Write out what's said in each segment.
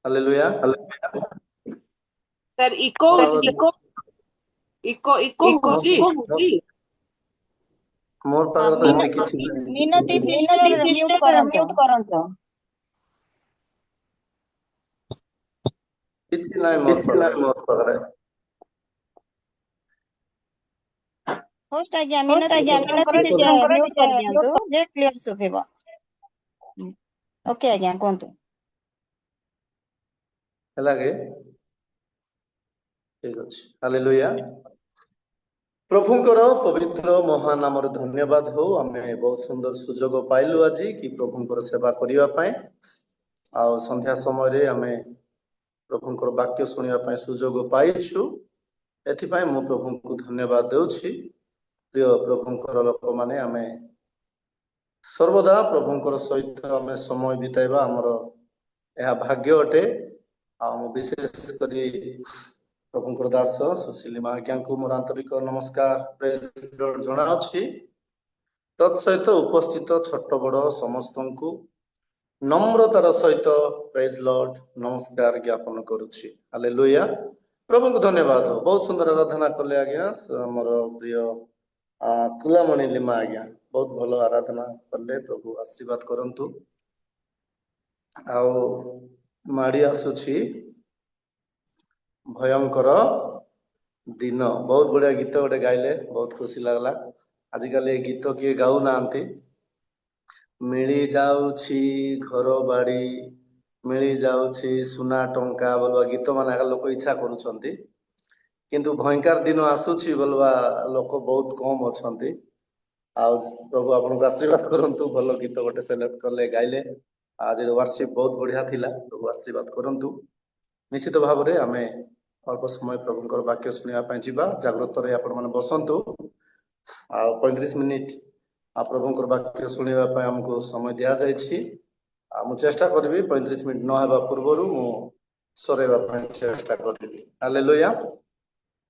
Hallelujah. सर इको इको इको होची मोर पाखरे तो एमती किछि मिनति सिस्टर म्यूट करंतो किछि नाही मोर पाखरे होस्ट आज्ञा मिनति सिस्टर म्यूट कर दियंतु जे क्लियर सुबेबो। ओके आज्ञा कोंतु हेलागे ठीक अछि। हालेलुया। प्रभुंकर पवित्र महानाम धन्यवाद हो। आमे बहुत सुंदर सुजोग पाइलु आज कि प्रभुंकर सेवा करिवा पय आ संध्या समय रे आमे प्रभुंकर वाक्य सुनिवा पय सुजोग पाइछु। एथि पय मु प्रभुंकु धन्यवाद देउछि। प्रिय प्रभुंकर लोक माने आमे सर्वदा प्रभुंकर सहित आमे समय बिताइबा हमर यह भाग्य अटे। आ विशेष करी प्रभुंकर दास सुशीली आज्ञा को मोर आंतरिक नमस्कार प्रेज लॉर्ड जनाउछि। तत्सहित उपस्थित छोट बड़ समस्त को नम्रतार सहित प्रेज लॉर्ड नमस्कार ज्ञापन करुछि। हालेलुया। प्रभु को धन्यवाद हो। बहुत सुंदर आराधना कले आज्ञा मोर प्रिय तुलामणि लिमा आज्ञा बहुत भल आराधना कले। प्रभु आशीर्वाद करंतु। आउ माड़ी आसुछि भयंकर दिन। बहुत बढ़िया गीत गोटे गाइले बहुत खुशी लगला। आजिकल ये गीत किए गाऊ नांती। मिली जाउछि घर बाड़ी मिली जाउछि सुना टंका बोलवा गीत माने लोक इच्छा करूछंती किंतु भयंकर दिन आसुछि बोलवा लोक बहुत कम अछंती। आ प्रभु आपनको आशीर्वाद करंतु। भल गीत गोटे सेलेक्ट करले गाइले। आज वर्शिप बहुत बढ़िया थिला। प्रभु आशीर्वाद करंतु। निश्चित भाव रे आमे अल्प समय प्रभुंकर वाक्य सुनिया पय जिबा। जागृत रे आपण माने बसंतु। आ 35 मिनिट आ प्रभुंकर वाक्य सुनिया पय हमको समय दिया जायछि। आ मु चेष्टा करबी 35 मिनिट न हेबा पूर्वरु मु सरेबा पय चेष्टा करबी। हालेलुया।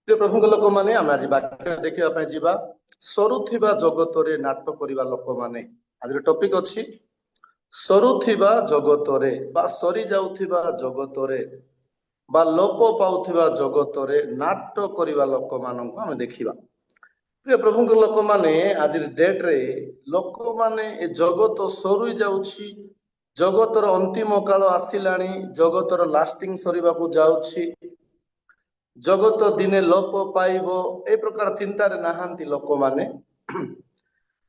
प्रभुंक लोक माने आमे आज वाक्य देखिबा पय जिबा। सरुथिबा जगत रे नाट्य करिबा लोक माने आज टॉपिक अछि सरुथिबा जगत रे बा सरी जाउथिबा जगत रे बा लोप पाउथिबा जगत रे नाट्य करिबा लोक माननको आमे देखिबा। प्रिय प्रभुंक लोक माने आज डेट रे लोक माने ए जगत सरुई जाउछि। जगतर अंतिम काल आसिलाणी। जगतर लास्टिंग सरीबाकू जाउछि। जगत दिने लोप पाइबो ए प्रकार चिंता रे नाहांती लोक माने।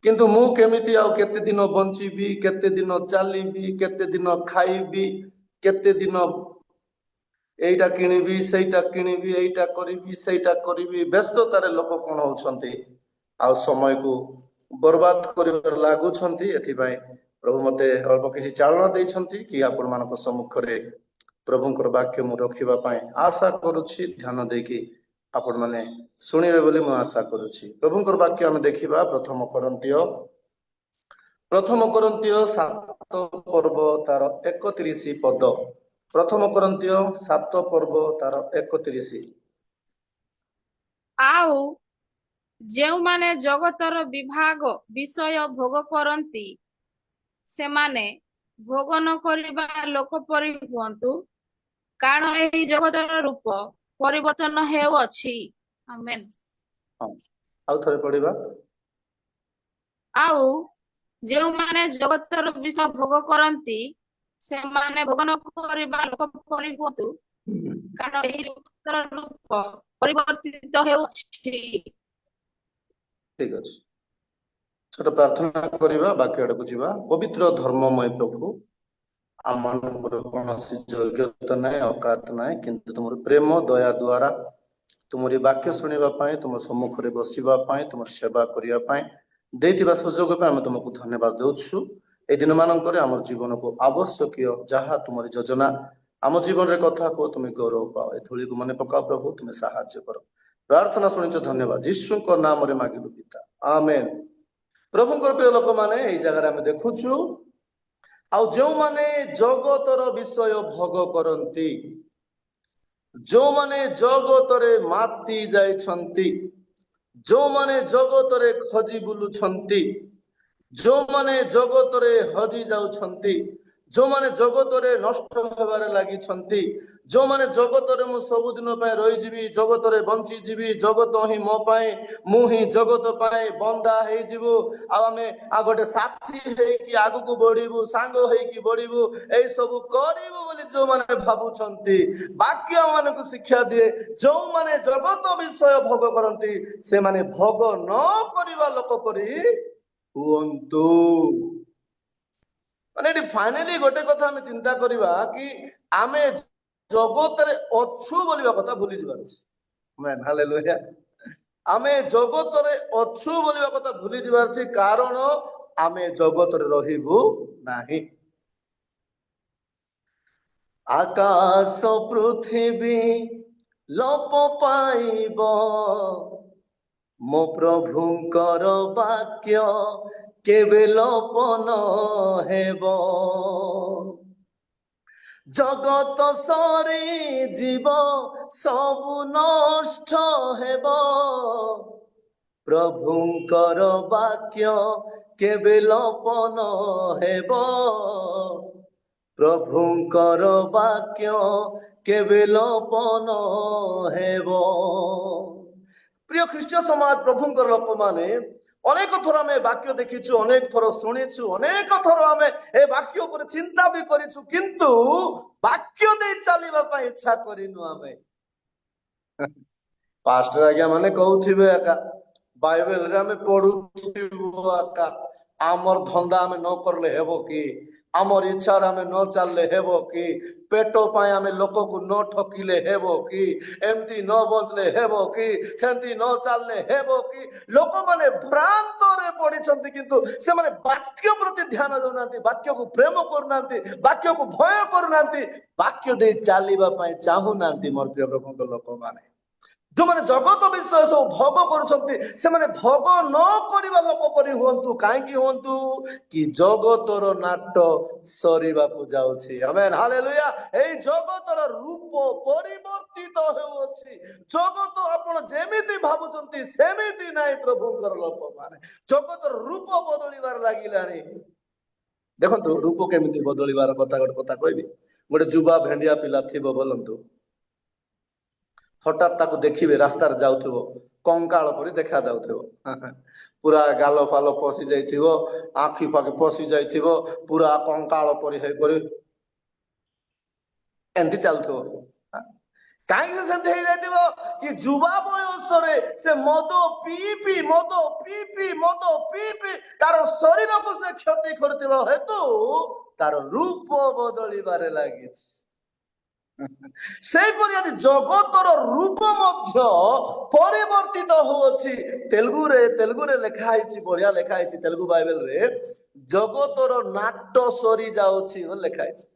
किंतु मु केमिति आउ केते दिन बंचीबी केते दिन चालीबी केते दिन खाइबी केते दिन एइटा किनिबी सेइटा किनिबी एइटा करिबी सेइटा करिबी व्यस्ततारे लोक कोन होउछंती आ समय को बर्बाद करिबार लागुछंती। एथि पय प्रभु मते अल्प किछि चालना दैछंती कि आपण मानक सम्मुख रे प्रभुंकर वाक्य मु रखिबा पय आशा करूछि। ध्यान देकी आपण माने सुनिबे बोली मु आशा करूछि। प्रभुंकर वाक्य हम देखिबा प्रथम कोरिन्थियो 7 पर्व तार 31 पद। प्रथम कोरिन्थियो 7 पर्व तार 31। आउ जेउ माने जगतर विभाग विषय भोग करंती सेमाने भोग न करिबा लोक परि हुअन्तु कारण एही जगतर रूप परिवर्तन हेउ अछि। आमेन। आउ थरे पढिबा। आउ जेउ माने जगतर विषय भोग करंती सेमाने भोग न करिबा लोक परि हुअन्तु कारण एही जगतर रूप परिवर्तित हेउ अछि। ठीक अछि। छोट प्रार्थना करिबा बाकी आडे बुझिबा। पवित्र धर्ममय प्रभु आम मानकर कौनसी योग्यता नहीं औकात नहीं किंतु तुम प्रेम दया द्वारा तुमरी वाक्य सुनिबा पाए तुम सम्मुख रे बसिबा पाए तुम सेवा करिया पाए देथिबा सुजोग पे हम तुमको धन्यवाद देउछु। ए दिन मानकर आम जीवन को आवश्यक जहाँ तुम योजना आम जीवन रे कथा को तुम गौरव पाओ। ए थोड़ी को मन पका प्रभु तुम साहाय्य करो। प्रार्थना सुनिच धन्यवाद यीशु को नाम रे मागिलु पिता आमेन। प्रभुंकर प्रिय लोक माने एई जगह आम देखुछु आउ जो माने जगतर विषय भोग करंती जो माने जगतरे माती जाइछंती जो माने जगतरे खजी बुलुछंती जो माने जगतरे हजि जाउछन्ति, जो माने जगतरे नष्ट हेबारे लागिछन्ति, जो माने जगतरे मु सबुदिन पाए रहि जिबी, जगतरे बंची जिबी, जगत ही मो पाए, मु ही जगत पाए बंदा हे जिबु, आ आमे आ गोटे साथी हे कि आगु को बढ़िबु, सांग हे कि बढ़िबु, ए सब करिबु बोली जो माने भाबुछन्ति, वाक्य माने को शिक्षा दिए, जो माने जगत विषय भोग करन्ति, से माने भोग न करिबा लोक परि हुअन्तु। माने फाइनाली गोटे कथा आम चिंता करवा कि आम जगत अच्छु बोलिबा कथा भूली जबार अछि। Amen hallelujah. आम जगत अच्छु बोलिबा कथा भूली जबार अछि, कारण आम जगत रहिबु नाही। आकाश पृथ्वी लोप पाइब, मो प्रभुंकर वाक्य केबे लोप न हेबो। जगत सरी जीव सबु नष्ट हेबो, प्रभुंकर वाक्य केबे लोप न हेबो, प्रभुंकर वाक्य केबे लोप न हेबो। प्रिय ख्रीष्ट समाज प्रभुंकर लोक माने अनेक थर आम वाक्य देखीचु, अनेक थर शुणीचु, अनेक थर आम ए वाक्य उपर चिंता भी करिछु, किंतु वाक्य दे चलिबा पई इच्छा करिनु। आमे पास्टर आज्ञा माने कहउथिबे एका बाइबल रे आमे पढुथिबु आका, आमर धंदा आमे न करले हेबो कि, आमर इच्छा आमे न चलले हेबो कि, पेटो पाए आमे लोक को न ठकिले हेबो कि, एमती न बचले हेबो कि, सेंती न चलले हेबो कि, लोक माने भ्रांत रे पड़ी छंती, किंतु से माने वाक्य प्रति ध्यान देउनांती, वाक्य को प्रेम करनांती, वाक्य को भय करनांती, वाक्य दे चालिबा पई चाहुनांती। मोर प्रिय प्रभु को लोक माने जो माने जगत विषय सब भोग करुछंती, से माने भोग न करिबा लोक परि हुअन्तु। काहेकि हुअन्तु कि जगतर नाट सरिबा को जाउछि। Amen hallelujah. एई जगतर रूप परिवर्तित हेउछि। जगत आपण जेमिति भाबुछंती सेमिति नाही प्रभुंकर लोक माने। जगतर रूप बदलिबार लागिलानी। देखंतु रूप केमिति बदलिबार कथा गोटे कथा कहबी। गोटे जुबा भेंडिया पिला थिबो बोलंतु, हठात ताको देखिबे रास्तार जाउथिबो, कंकाल परि देखा जाउथिबो, पूरा गाल फाल पसी जाइथिबो, आखि पाखि पसी जाइथिबो, पूरा कंकाल परि हे परि एंती चलथिबो। काहे सेंते हे जाइथिबो कि जुबा बयसरे से मद पी पी तार शरीर को से क्षति करथिबो हेतु तार रूप बदलिबारे लागिछि। सेपरि जगतर रूप मध्य परिवर्तित होउछि। तेलुगु रे लेखा आइछि, बढ़िया लेखा आइछि तेलुगु बाइबल रे, जगतर नाट सरी जाउछि वो लेखा आइछि।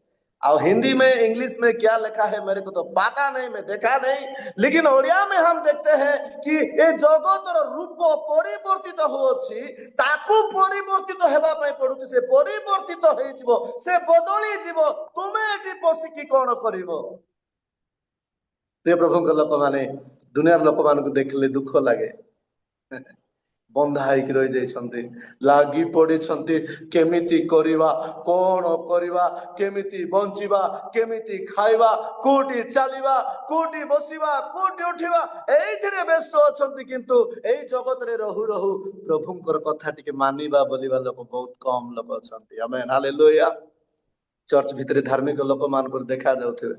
और हिंदी में इंग्लिश में क्या लिखा है मेरे को तो पता नहीं, मैं देखा नहीं, लेकिन ओडिया में हम देखते हैं कि ये जगतर रूप परिवर्तित होउछि, ताकू परिवर्तित हेबा पई पडुछि। से परिवर्तित हेइ जिवो, से बदली जिवो, तुमे एटी पसिकी कोन करिवो। प्रिय प्रभु के लोक माने दुनिया लोक मान को देखले दुख लागे। बंधा होइकी रही जाइछन्ति, लागी पड़िछन्ति, केमिति करिवा, कोन करिवा, केमिति बंचिबा, केमिति खाइबा, कोठी चलिबा, कोठी बसिबा, कोठी उठिबा, एइथिरे व्यस्त अछन्ति। किंतु एई जगत रे रहु रहु प्रभुंकर कथा टिके मानिबा बोलिबा लोक बहुत कम लोक अछन्ति। Amen hallelujah. चर्च भितरे धार्मिक लोक मान को देखा जाउथिबे,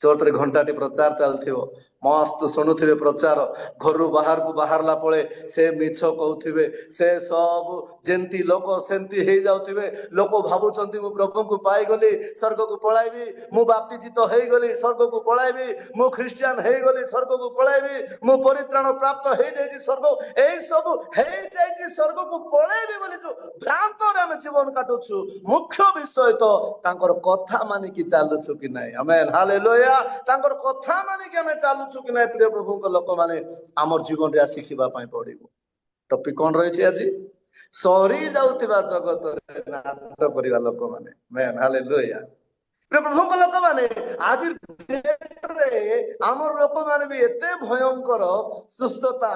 चर्च रे घंटाटी प्रचार चलथिबो, मस्त शुणुथिबे प्रचार, घर बाहर को बाहरला पळे से मिछ कहउथिबे, से सब जेंती लोक सेंती हे जाउथिबे। लोक भाबुचंती मु प्रभु को पाई गली स्वर्ग को पळाइबी, मु बाप्तिजित हेइ गली स्वर्ग को पळाइबी, मु ख्रिस्टियन हेइ गली स्वर्ग को पळाइबी, मु परित्राण प्राप्त हेइ जाइछि स्वर्ग, एई सब हेइ जाइछि स्वर्ग को पळाइबी बोली जो भ्रांत रे हम जीवन काटुछु। मुख्य विषय तो तांकर कथा मानि कि चालुछु कि नाही। Amen hallelujah. तांकर कथा मानि कि हमें चालुछु कि नाही। प्रिय प्रभु को लोक माने हमर जीवन रे शिखिबा पई पड़िबो। टॉपिक कोन रहिछि आजि? सरी जाउथिबा जगत रे नाट करिबा लोक माने। Amen hallelujah. प्रभुଙ୍କ ଲୋକମାନେ ଆଜି ଡେଟରେ ଆମର ଲୋକମାନେ ବି ଏତେ ଭୟଙ୍କର ସୁସ୍ଥତା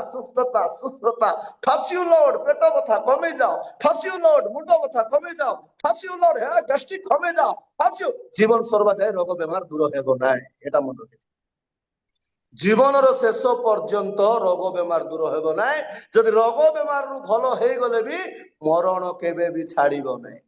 touch you lord ପେଟ ବଥା କମି ଯାଅ touch you lord ମୁଣ୍ଡ ବଥା କମି ଯାଅ touch you lord ହେ ଗ୍ୟାଷ୍ଟ୍ରିକ କମି ଯାଅ touch you ଜୀବନ ସର୍ବା ଯାଏ ରୋଗ ବେମାର ଦୂର ହେବ ନାହିଁ ଏଟା ମନେ ରଖିଥିବ ଜୀବନର ଶେଷ ପର୍ଯ୍ୟନ୍ତ ରୋଗ ବେମାର ଦୂର ହେବ ନାହିଁ ଯଦି ରୋଗ ବେମାରରୁ ଭଲ ହେଇଗଲେ ବି ମରଣ କେବେ ବି ଛାଡ଼ିବ ନାହିଁ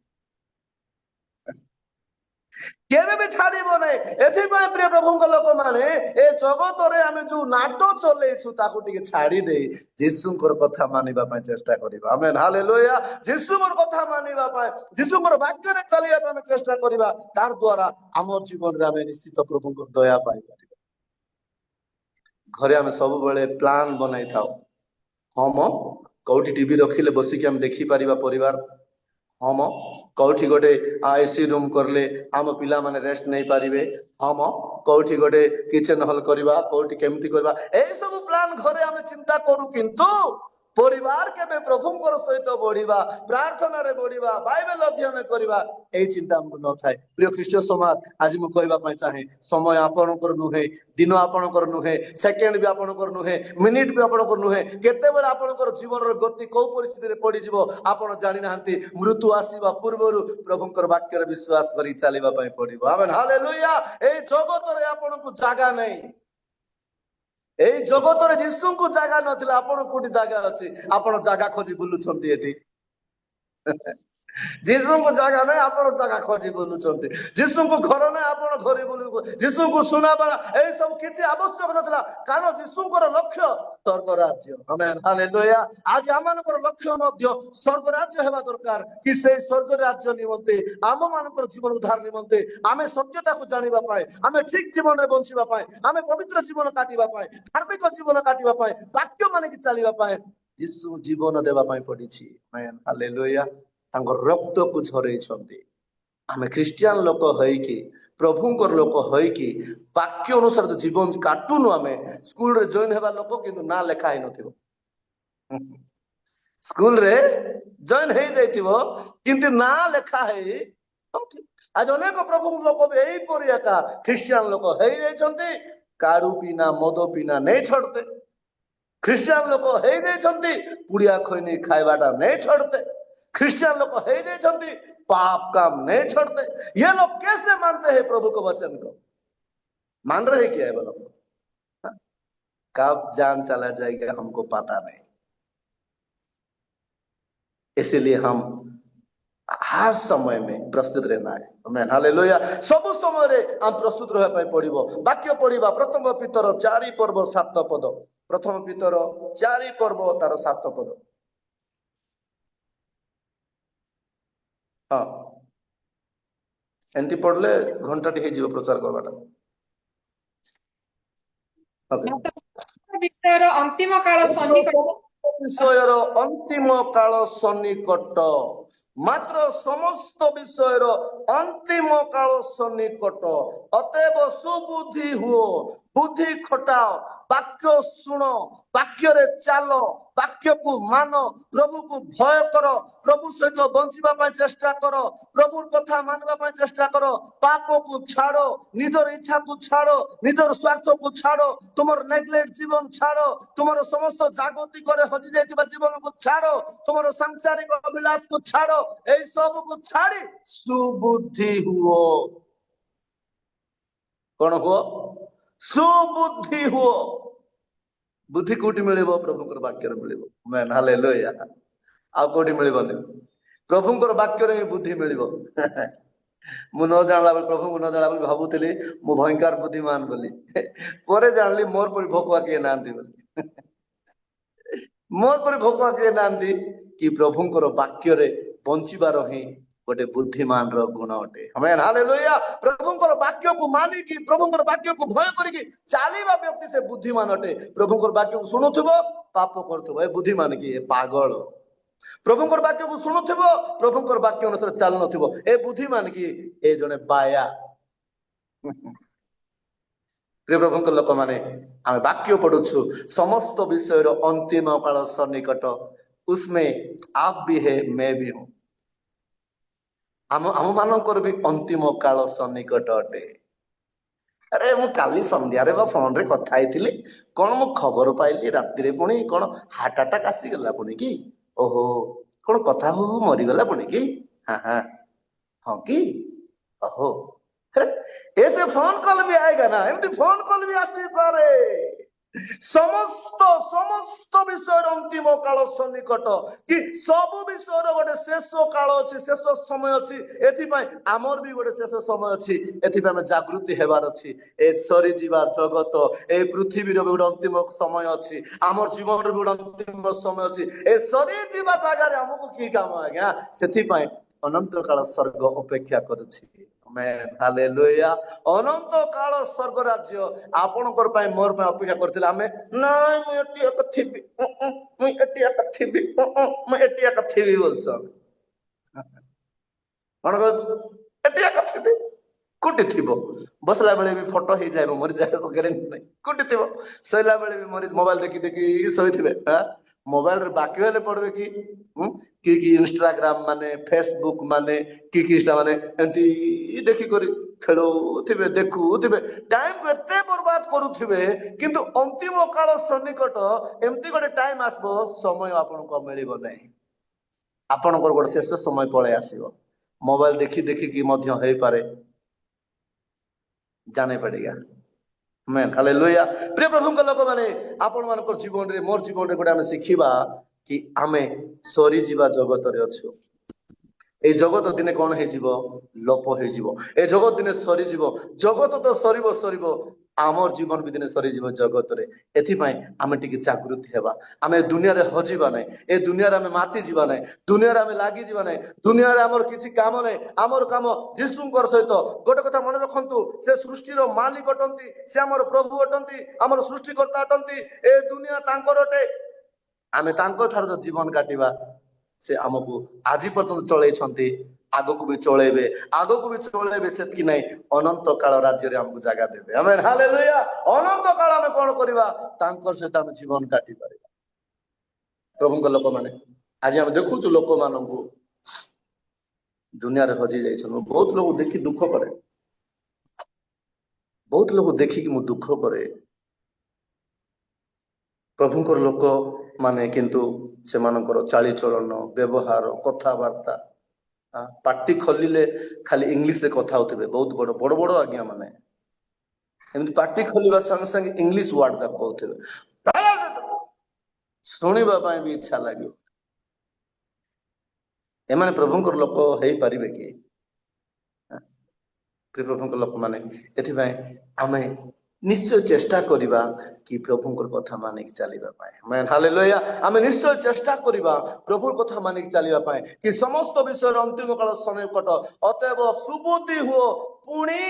କେବେ ବି ଛାଡ଼ିବ ନାହିଁ ଏଥିପାଇଁ ପ୍ରିୟ ପ୍ରଭୁଙ୍କ ଲୋକମାନେ ଏ ଜଗତରେ ଆମେ ଯୋଉ ନାଟ ଚଲେଇଛୁ ତାକୁ ଟିକେ ଛାଡ଼ି ଦେଇ ଯୀଶୁଙ୍କର କଥା ମାନିବା ପାଇଁ ଚେଷ୍ଟା କରିବା ଆମେନ୍ ହାଲେଲୁୟା ଯୀଶୁଙ୍କର କଥା ମାନିବା ପାଇଁ ଯୀଶୁଙ୍କର ବାକ୍ୟରେ ଚାଲିବା ପାଇଁ ଆମେ ଚେଷ୍ଟା କରିବା ତାର ଦ୍ୱାରା ଆମ ଜୀବନରେ ଆମେ ନିଶ୍ଚିତ ପ୍ରଭୁଙ୍କର ଦୟା ପାଇପାରିବା ଘରେ ଆମେ ସବୁବେଳେ ପ୍ଲାନ୍ ବନାଇଥାଉ ହଁ ମ କୋଉଠି ଟିଭି ରଖିଲେ ବସିକି ଆମେ ଦେଖିପାରିବା ପରିବାର ହଁ ମ କୋଉଠି ଗୋଟେ ଏସି ରୁମ୍ କରିଲେ ଆମ ପିଲାମାନେ ରେଷ୍ଟ ନେଇପାରିବେ ହଁ ମ କୋଉଠି ଗୋଟେ କିଚେନ ହଲ୍ କରିବା କୋଉଠି କେମିତି କରିବା ଏଇ ସବୁ ପ୍ଲାନ୍ ଘରେ ଆମେ ଚିନ୍ତା କରୁ କିନ୍ତୁ ପରିବାର କେବେ ପ୍ରଭୁଙ୍କର ସହିତ ବଢିବା ପ୍ରାର୍ଥନାରେ ବଢିବା ବାଇବେଲ ଅଧ୍ୟୟନ କରିବା ଏଇ ଚିନ୍ତା ଆମକୁ ନଥାଏ ପ୍ରିୟ ଖ୍ରୀଷ୍ଟ ସମାଜ ଆଜି ମୁଁ କହିବା ପାଇଁ ଚାହେଁ ସମୟ ଆପଣଙ୍କର ନୁହେଁ ଦିନ ଆପଣଙ୍କର ନୁହେଁ ସେକେଣ୍ଡ ବି ଆପଣଙ୍କର ନୁହେଁ ମିନିଟ ବି ଆପଣଙ୍କର ନୁହେଁ କେତେବେଳେ ଆପଣଙ୍କର ଜୀବନର ଗତି କୋଉ ପରିସ୍ଥିତିରେ ପଡିଯିବ ଆପଣ ଜାଣିନାହାନ୍ତି ମୃତ୍ୟୁ ଆସିବା ପୂର୍ବରୁ ପ୍ରଭୁଙ୍କର ବାକ୍ୟରେ ବିଶ୍ୱାସ କରି ଚାଲିବା ପାଇଁ ପଡିବ ଆମେନ୍ ହାଲେଲୁୟା ଏଇ ଜଗତରେ ଆପଣଙ୍କୁ ଜାଗା ନାହିଁ ଏଇ ଜଗତରେ ଯୀଶୁଙ୍କୁ ଜାଗା ନଥିଲା ଆପଣ କୋଉଠି ଜାଗା ଅଛି ଆପଣ ଜାଗା ଖୋଜି ବୁଲୁଛନ୍ତି ଏଠି ଯୀଶୁଙ୍କୁ ଜାଗା ନାହିଁ ଆପଣ ଜାଗା ଖୋଜି ବୁଲୁଛନ୍ତି ଯୀଶୁଙ୍କୁ ଘର ନାହିଁ ଆପଣ ଘରେ ବୁଲୁ ଯୀଶୁଙ୍କୁ ସୁନାବାଳା ଏଇ ସବୁ କିଛି ଆବଶ୍ୟକ ନଥିଲା କାରଣ ଯୀଶୁଙ୍କର ଲକ୍ଷ୍ୟ ସ୍ୱର୍ଗ ରାଜ୍ୟ ଆମେନ୍ ହାଲେଲୁୟା ଆଜି ଆମମାନଙ୍କର ଲକ୍ଷ୍ୟ ମଧ୍ୟ ସ୍ୱର୍ଗ ରାଜ୍ୟ ହେବା ଦରକାର କି ସେଇ ସ୍ୱର୍ଗ ରାଜ୍ୟ ନିମନ୍ତେ ଆମମାନଙ୍କର ଜୀବନ ଉଦ୍ଧାର ନିମନ୍ତେ ଆମେ ସତ୍ୟତାକୁ ଜାଣିବା ପାଇଁ ଆମେ ଠିକ ଜୀବନରେ ବଞ୍ଚିବା ପାଇଁ ଆମେ ପବିତ୍ର ଜୀବନ କାଟିବା ପାଇଁ ଧାର୍ମିକ ଜୀବନ କାଟିବା ପାଇଁ ବାକ୍ୟ ମାନିକି ଚାଲିବା ପାଇଁ ଯୀଶୁ ଜୀବନ ଦେବା ପାଇଁ ପଡିଛି ଆମେନ୍ ହାଲେଲୁୟା ତାଙ୍କ ରକ୍ତକୁ ଝରେଇଛନ୍ତି ଆମେ ଖ୍ରୀଷ୍ଟିଆନ ଲୋକ ହେଇକି ପ୍ରଭୁଙ୍କର ଲୋକ ହେଇକି ବାକ୍ୟ ଅନୁସାରେ ଜୀବନ କାଟୁନୁ ଆମେ ସ୍କୁଲରେ ଜଏନ୍ ହେବା ଲୋକ କିନ୍ତୁ ନାଁ ଲେଖା ହେଇନଥିବ ସ୍କୁଲରେ ଜଏନ୍ ହେଇଯାଇଥିବ କିନ୍ତୁ ନାଁ ଲେଖା ହେଇ ଆଜି ଅନେକ ପ୍ରଭୁଙ୍କ ଲୋକ ବି ଏଇପରି ଏକା ଖ୍ରୀଷ୍ଟିଆନ ଲୋକ ହେଇଯାଇଛନ୍ତି କାରୁ ପିନା ମଦ ପିନା ନେଇ ଛଡତେ ଖ୍ରୀଷ୍ଟିଆନ ଲୋକ ହେଇଯାଇଛନ୍ତି ପୁଡ଼ିଆ ଖଇନି ଖାଇବାଟା ନେଇ ଛଡତେ ख्रिस्टियन लोग है जाते पाप काम नहीं छोड़ते ये लोग कैसे मानते हैं प्रभु को वचन को मान रहे क्या है वो लोग कब जान चला जाएगा हमको पता नहीं इसीलिए हम हर समय में प्रस्तुत रहना है आमेन हालेलुया सब समय रे हम प्रस्तुत रह पाए पड़िबो वाक्य पढ़िबा प्रथम पीतर 4 पर्व 7 पद प्रथम पीतर 4 पर्व तार 7 पद हाँ एंटी पढ़ले घंटा टी हे जीव प्रचार करबाटा विषयर अंतिम काल सन्निकट विषयर अंतिम काल सन्निकट मात्र समस्त विषयर अंतिम काल सन्निकट अतएव सुबुद्धि हुओ बुद्धि खटाओ वाक्य शुण वाक्य रे चालो वाक्य को मान प्रभु को भय कर प्रभु सहित बंचिबा चेष्टा कर प्रभु कथा मानवा चेष्टा कर पाप को छाड़ो निजर इच्छा को छाड़ो निजर स्वार्थ को छाड़ो तुमर नेग्लेक्ट जीवन छाड़ो तुमर समस्त जागतिक हजि जाइतिबा जीवन को छाड़ो तुमर सांसारिक अभिलाष को छाड़ो ए सब को छाड़ी सुबुद्धि हुओ कौन हुओ सुबुद्धि हुओ बुद्धि कोटी मिलिबो प्रभुଙ୍କର वाक्ୟରେ मिलिबो मैं हालेलुया आ कोटी मिलिबोनी प्रभुଙ୍କର वाक्ୟରେ ही बुद्धि मिलिबो मु न जानला प्रभु मु न जानला भाबुतली मु भयंकर बुद्धिमान बोली परे जानली मोर पर भोकवा के नांदी बोली मोर पर भोकवा के नांदी कि प्रभुଙ୍କର वाक्ୟରେ बंचिबार ही गोटे बुद्धिमान रो गुण अटे आमेन हालेलुया प्रभुଙ୍କର वाक्य को मानी कि प्रभुଙ୍କର वाक्य को भय करी चालीबा व्यक्ति से बुद्धिमान अटे प्रभुଙ୍କର वाक्य को सुनुथबो पाप करथबो ए बुद्धिमान की ए पागल प्रभुଙ୍କର वाक्य को सुनुथबो प्रभुଙ୍କର वाक्य अनुसार चाल नथबो ए बुद्धिमान की ए जने बाया प्रिय प्रभुଙ୍କର लोक माने आमे वाक्य पढुछु समस्त विषय रो अंतिम काल सन्निकट उसमें आप भी है मैं भी हूं ଆମ ମାନଙ୍କର ବି ଅନ୍ତିମ କାଳ ସନ୍ନିକଟ ଅଟେ। ଆରେ ମୁଁ କାଲି ସନ୍ଧ୍ୟାରେ ବା ଫୋନରେ କଥା ହେଇଥିଲି, କଣ ମୁଁ ଖବର ପାଇଲି ରାତିରେ ପୁଣି କଣ ହାର୍ଟ ଆଟାକ୍ ଆସିଗଲା ପୁଣି କି? ଓହୋ, କଣ କଥା ହଉ ହଉ ମରିଗଲା ପୁଣି କି? ହଁ ହଁ, ହଁ କି? ଓହୋ, ऐसे फोन कॉल भी आएगा ना, एमती फोन कॉल भी आसीपारे। समस्त समस्त विषय अंतिम काल सन्निकट कि सब विषय गोटे शेष काल अच्छी, शेष समय अच्छी। एथिपाई आमर भी गोटे शेष समय अच्छी, एथिपाई आमे जागृति हेबार अच्छी। ए सरी जीवा जगत, ए पृथ्वी रो भी गोटे अंतिम समय अच्छी, आमर जीवन रो भी गोटे अंतिम समय अच्छी। ए सरी जीवा जगह हमको की काम आज्ञा, सेथिपाई अनंत काल स्वर्ग अपेक्षा करुछि। हालेलुया। अनंत काल स्वर्ग राज्य आपणकर पाई मोर पाई अपेक्षा करथिला। आमे नाय मु एटी एक थिबी, मु एटी एक थिबी, मु एटी एक थिबी बोलछो। कोन कहछ एटी एक थिबी? कोटी थिबो? बसला बेले भी फोटो ही जाय मरि जाय ग्यारंटी नहीं। कोटी थिबो? सोइला बेले भी मरि मोबाइल देखि देखि सोइथिबे। हां, मोबाइल रे बाकी हेले पड़बे कि इंस्टाग्राम माने, फेसबुक माने, कि माने एंती देखि करी खेलुथिबे, देखुथिबे, टाइम को एते बर्बाद करुथिबे। किंतु अंतिम काल सन्निकट एमती गोटे टाइम आसबो, समय आपनको मिलिबो नहीं। आपनकर गोटे शेष समय पळे आसीबो। मोबाइल देखि देखि कि मध्य हेइ पारे, जाने पड़ेगा। आमेन, हालेलुया। प्रिय प्रभु के लोक माने, आपण मानकर जीवन रे, मोर जीवन रे गोटे आमे शिखिबा कि आमे सरी जीवा जगत रे अछु। ए जगत दिने कौन है जीवो? लोप है जीवो। ए जगत दिने सरी जीवो। जगत तो सरीबो सरीबो, आमर जीवन भी दिने सरी जीवो जगत रे। एथिपाई आमे टिके जागृत हेबा। आमे दुनिया रे हजीबा नै। ए दुनिया रे आमे माती जीवा नै। दुनिया रे आमे लागि जीवा नै। दुनिया रे हमर किछि काम नै। हमर काम यीशुंकर सहित। गोटे कथा मन रखंतु, से सृष्टि रो मालिक अटंती, से हमर प्रभु अटंती, हमर सृष्टिकर्ता अटंती। ए दुनिया तांकर अटे, आमे तांको थार जीवन काटिबा। से आमको आज पर्यंत चलैछंती, आगको भी चलेबे, आगको भी चलेबे। सेतकी नहीं, अनंत काल राज्य रे हमको जगह देबे। आमेन, हालेलुया। अनंत काल आमे कोन करिबा? तांकर सहित आमे जीवन काटि परिबा। प्रभु के लोक माने आज हम देखुछु, लोक माननकु दुनिया रे हजी जाइछन। बहुत लोग देखि दुख करे, बहुत लोग देखि कि मु दुख करे। प्रभुंकर लोक माने किंतु सेमानकर चाली चलन, व्यवहार, कथाबार्ता, पार्टी खोलिले खाली इंग्लिश रे कथा होतबे। बहुत बड़ बड़ बड़ आज्ञा माने एमती पार्टी खोलिबा संग संग इंग्लिश वर्ड जा कहउथबे, सुनिबा पई भी इच्छा लागियो। एमाने प्रभुंकर लोक हेइ परिबे कि? प्रभुंकर लोक माने एथिबाई आमे निश्चय चेष्टा करिबा कि प्रभुंकर कथा मानिक चलिबा पाए। आमेन, हालेलुया। आमे निश्चय चेष्टा करिबा प्रभुर कथा मानिक चलिबा पाए कि समस्त विषय अंतिम काल सन्निकट। अतएव सुबुद्धि हो, पुणी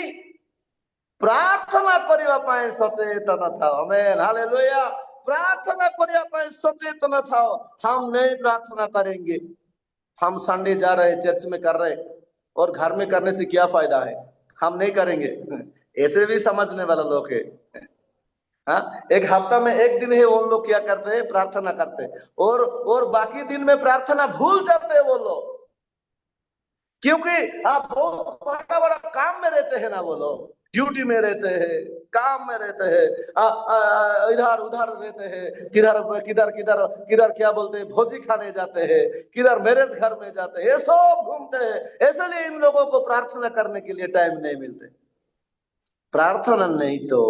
प्रार्थना करिबा पाए सचेतन थाओ। आमेन, हालेलुया। प्रार्थना करिबा पाए सचेतन थाओ। हम नहीं प्रार्थना करेंगे, हम संडे जा रहे, चर्च में कर रहे, और घर में करने से क्या फायदा है? हम नहीं करेंगे। ऐसे भी समझने वाला लोग है। हाँ, एक हफ्ता में एक दिन है वो लोग क्या करते हैं? प्रार्थना करते हैं, और बाकी दिन में प्रार्थना भूल जाते हैं वो लोग। क्योंकि आप बहुत बड़ा बड़ा काम में रहते हैं ना, वो लोग ड्यूटी में रहते हैं, काम में रहते हैं, इधर उधर रहते हैं, किधर किधर किधर किधर क्या बोलते हैं, भोजी खाने जाते हैं, किधर मैरिज घर में जाते हैं, ये सब घूमते हैं। इसलिए इन लोगों को प्रार्थना करने के लिए टाइम नहीं मिलते। प्रार्थना नहीं तो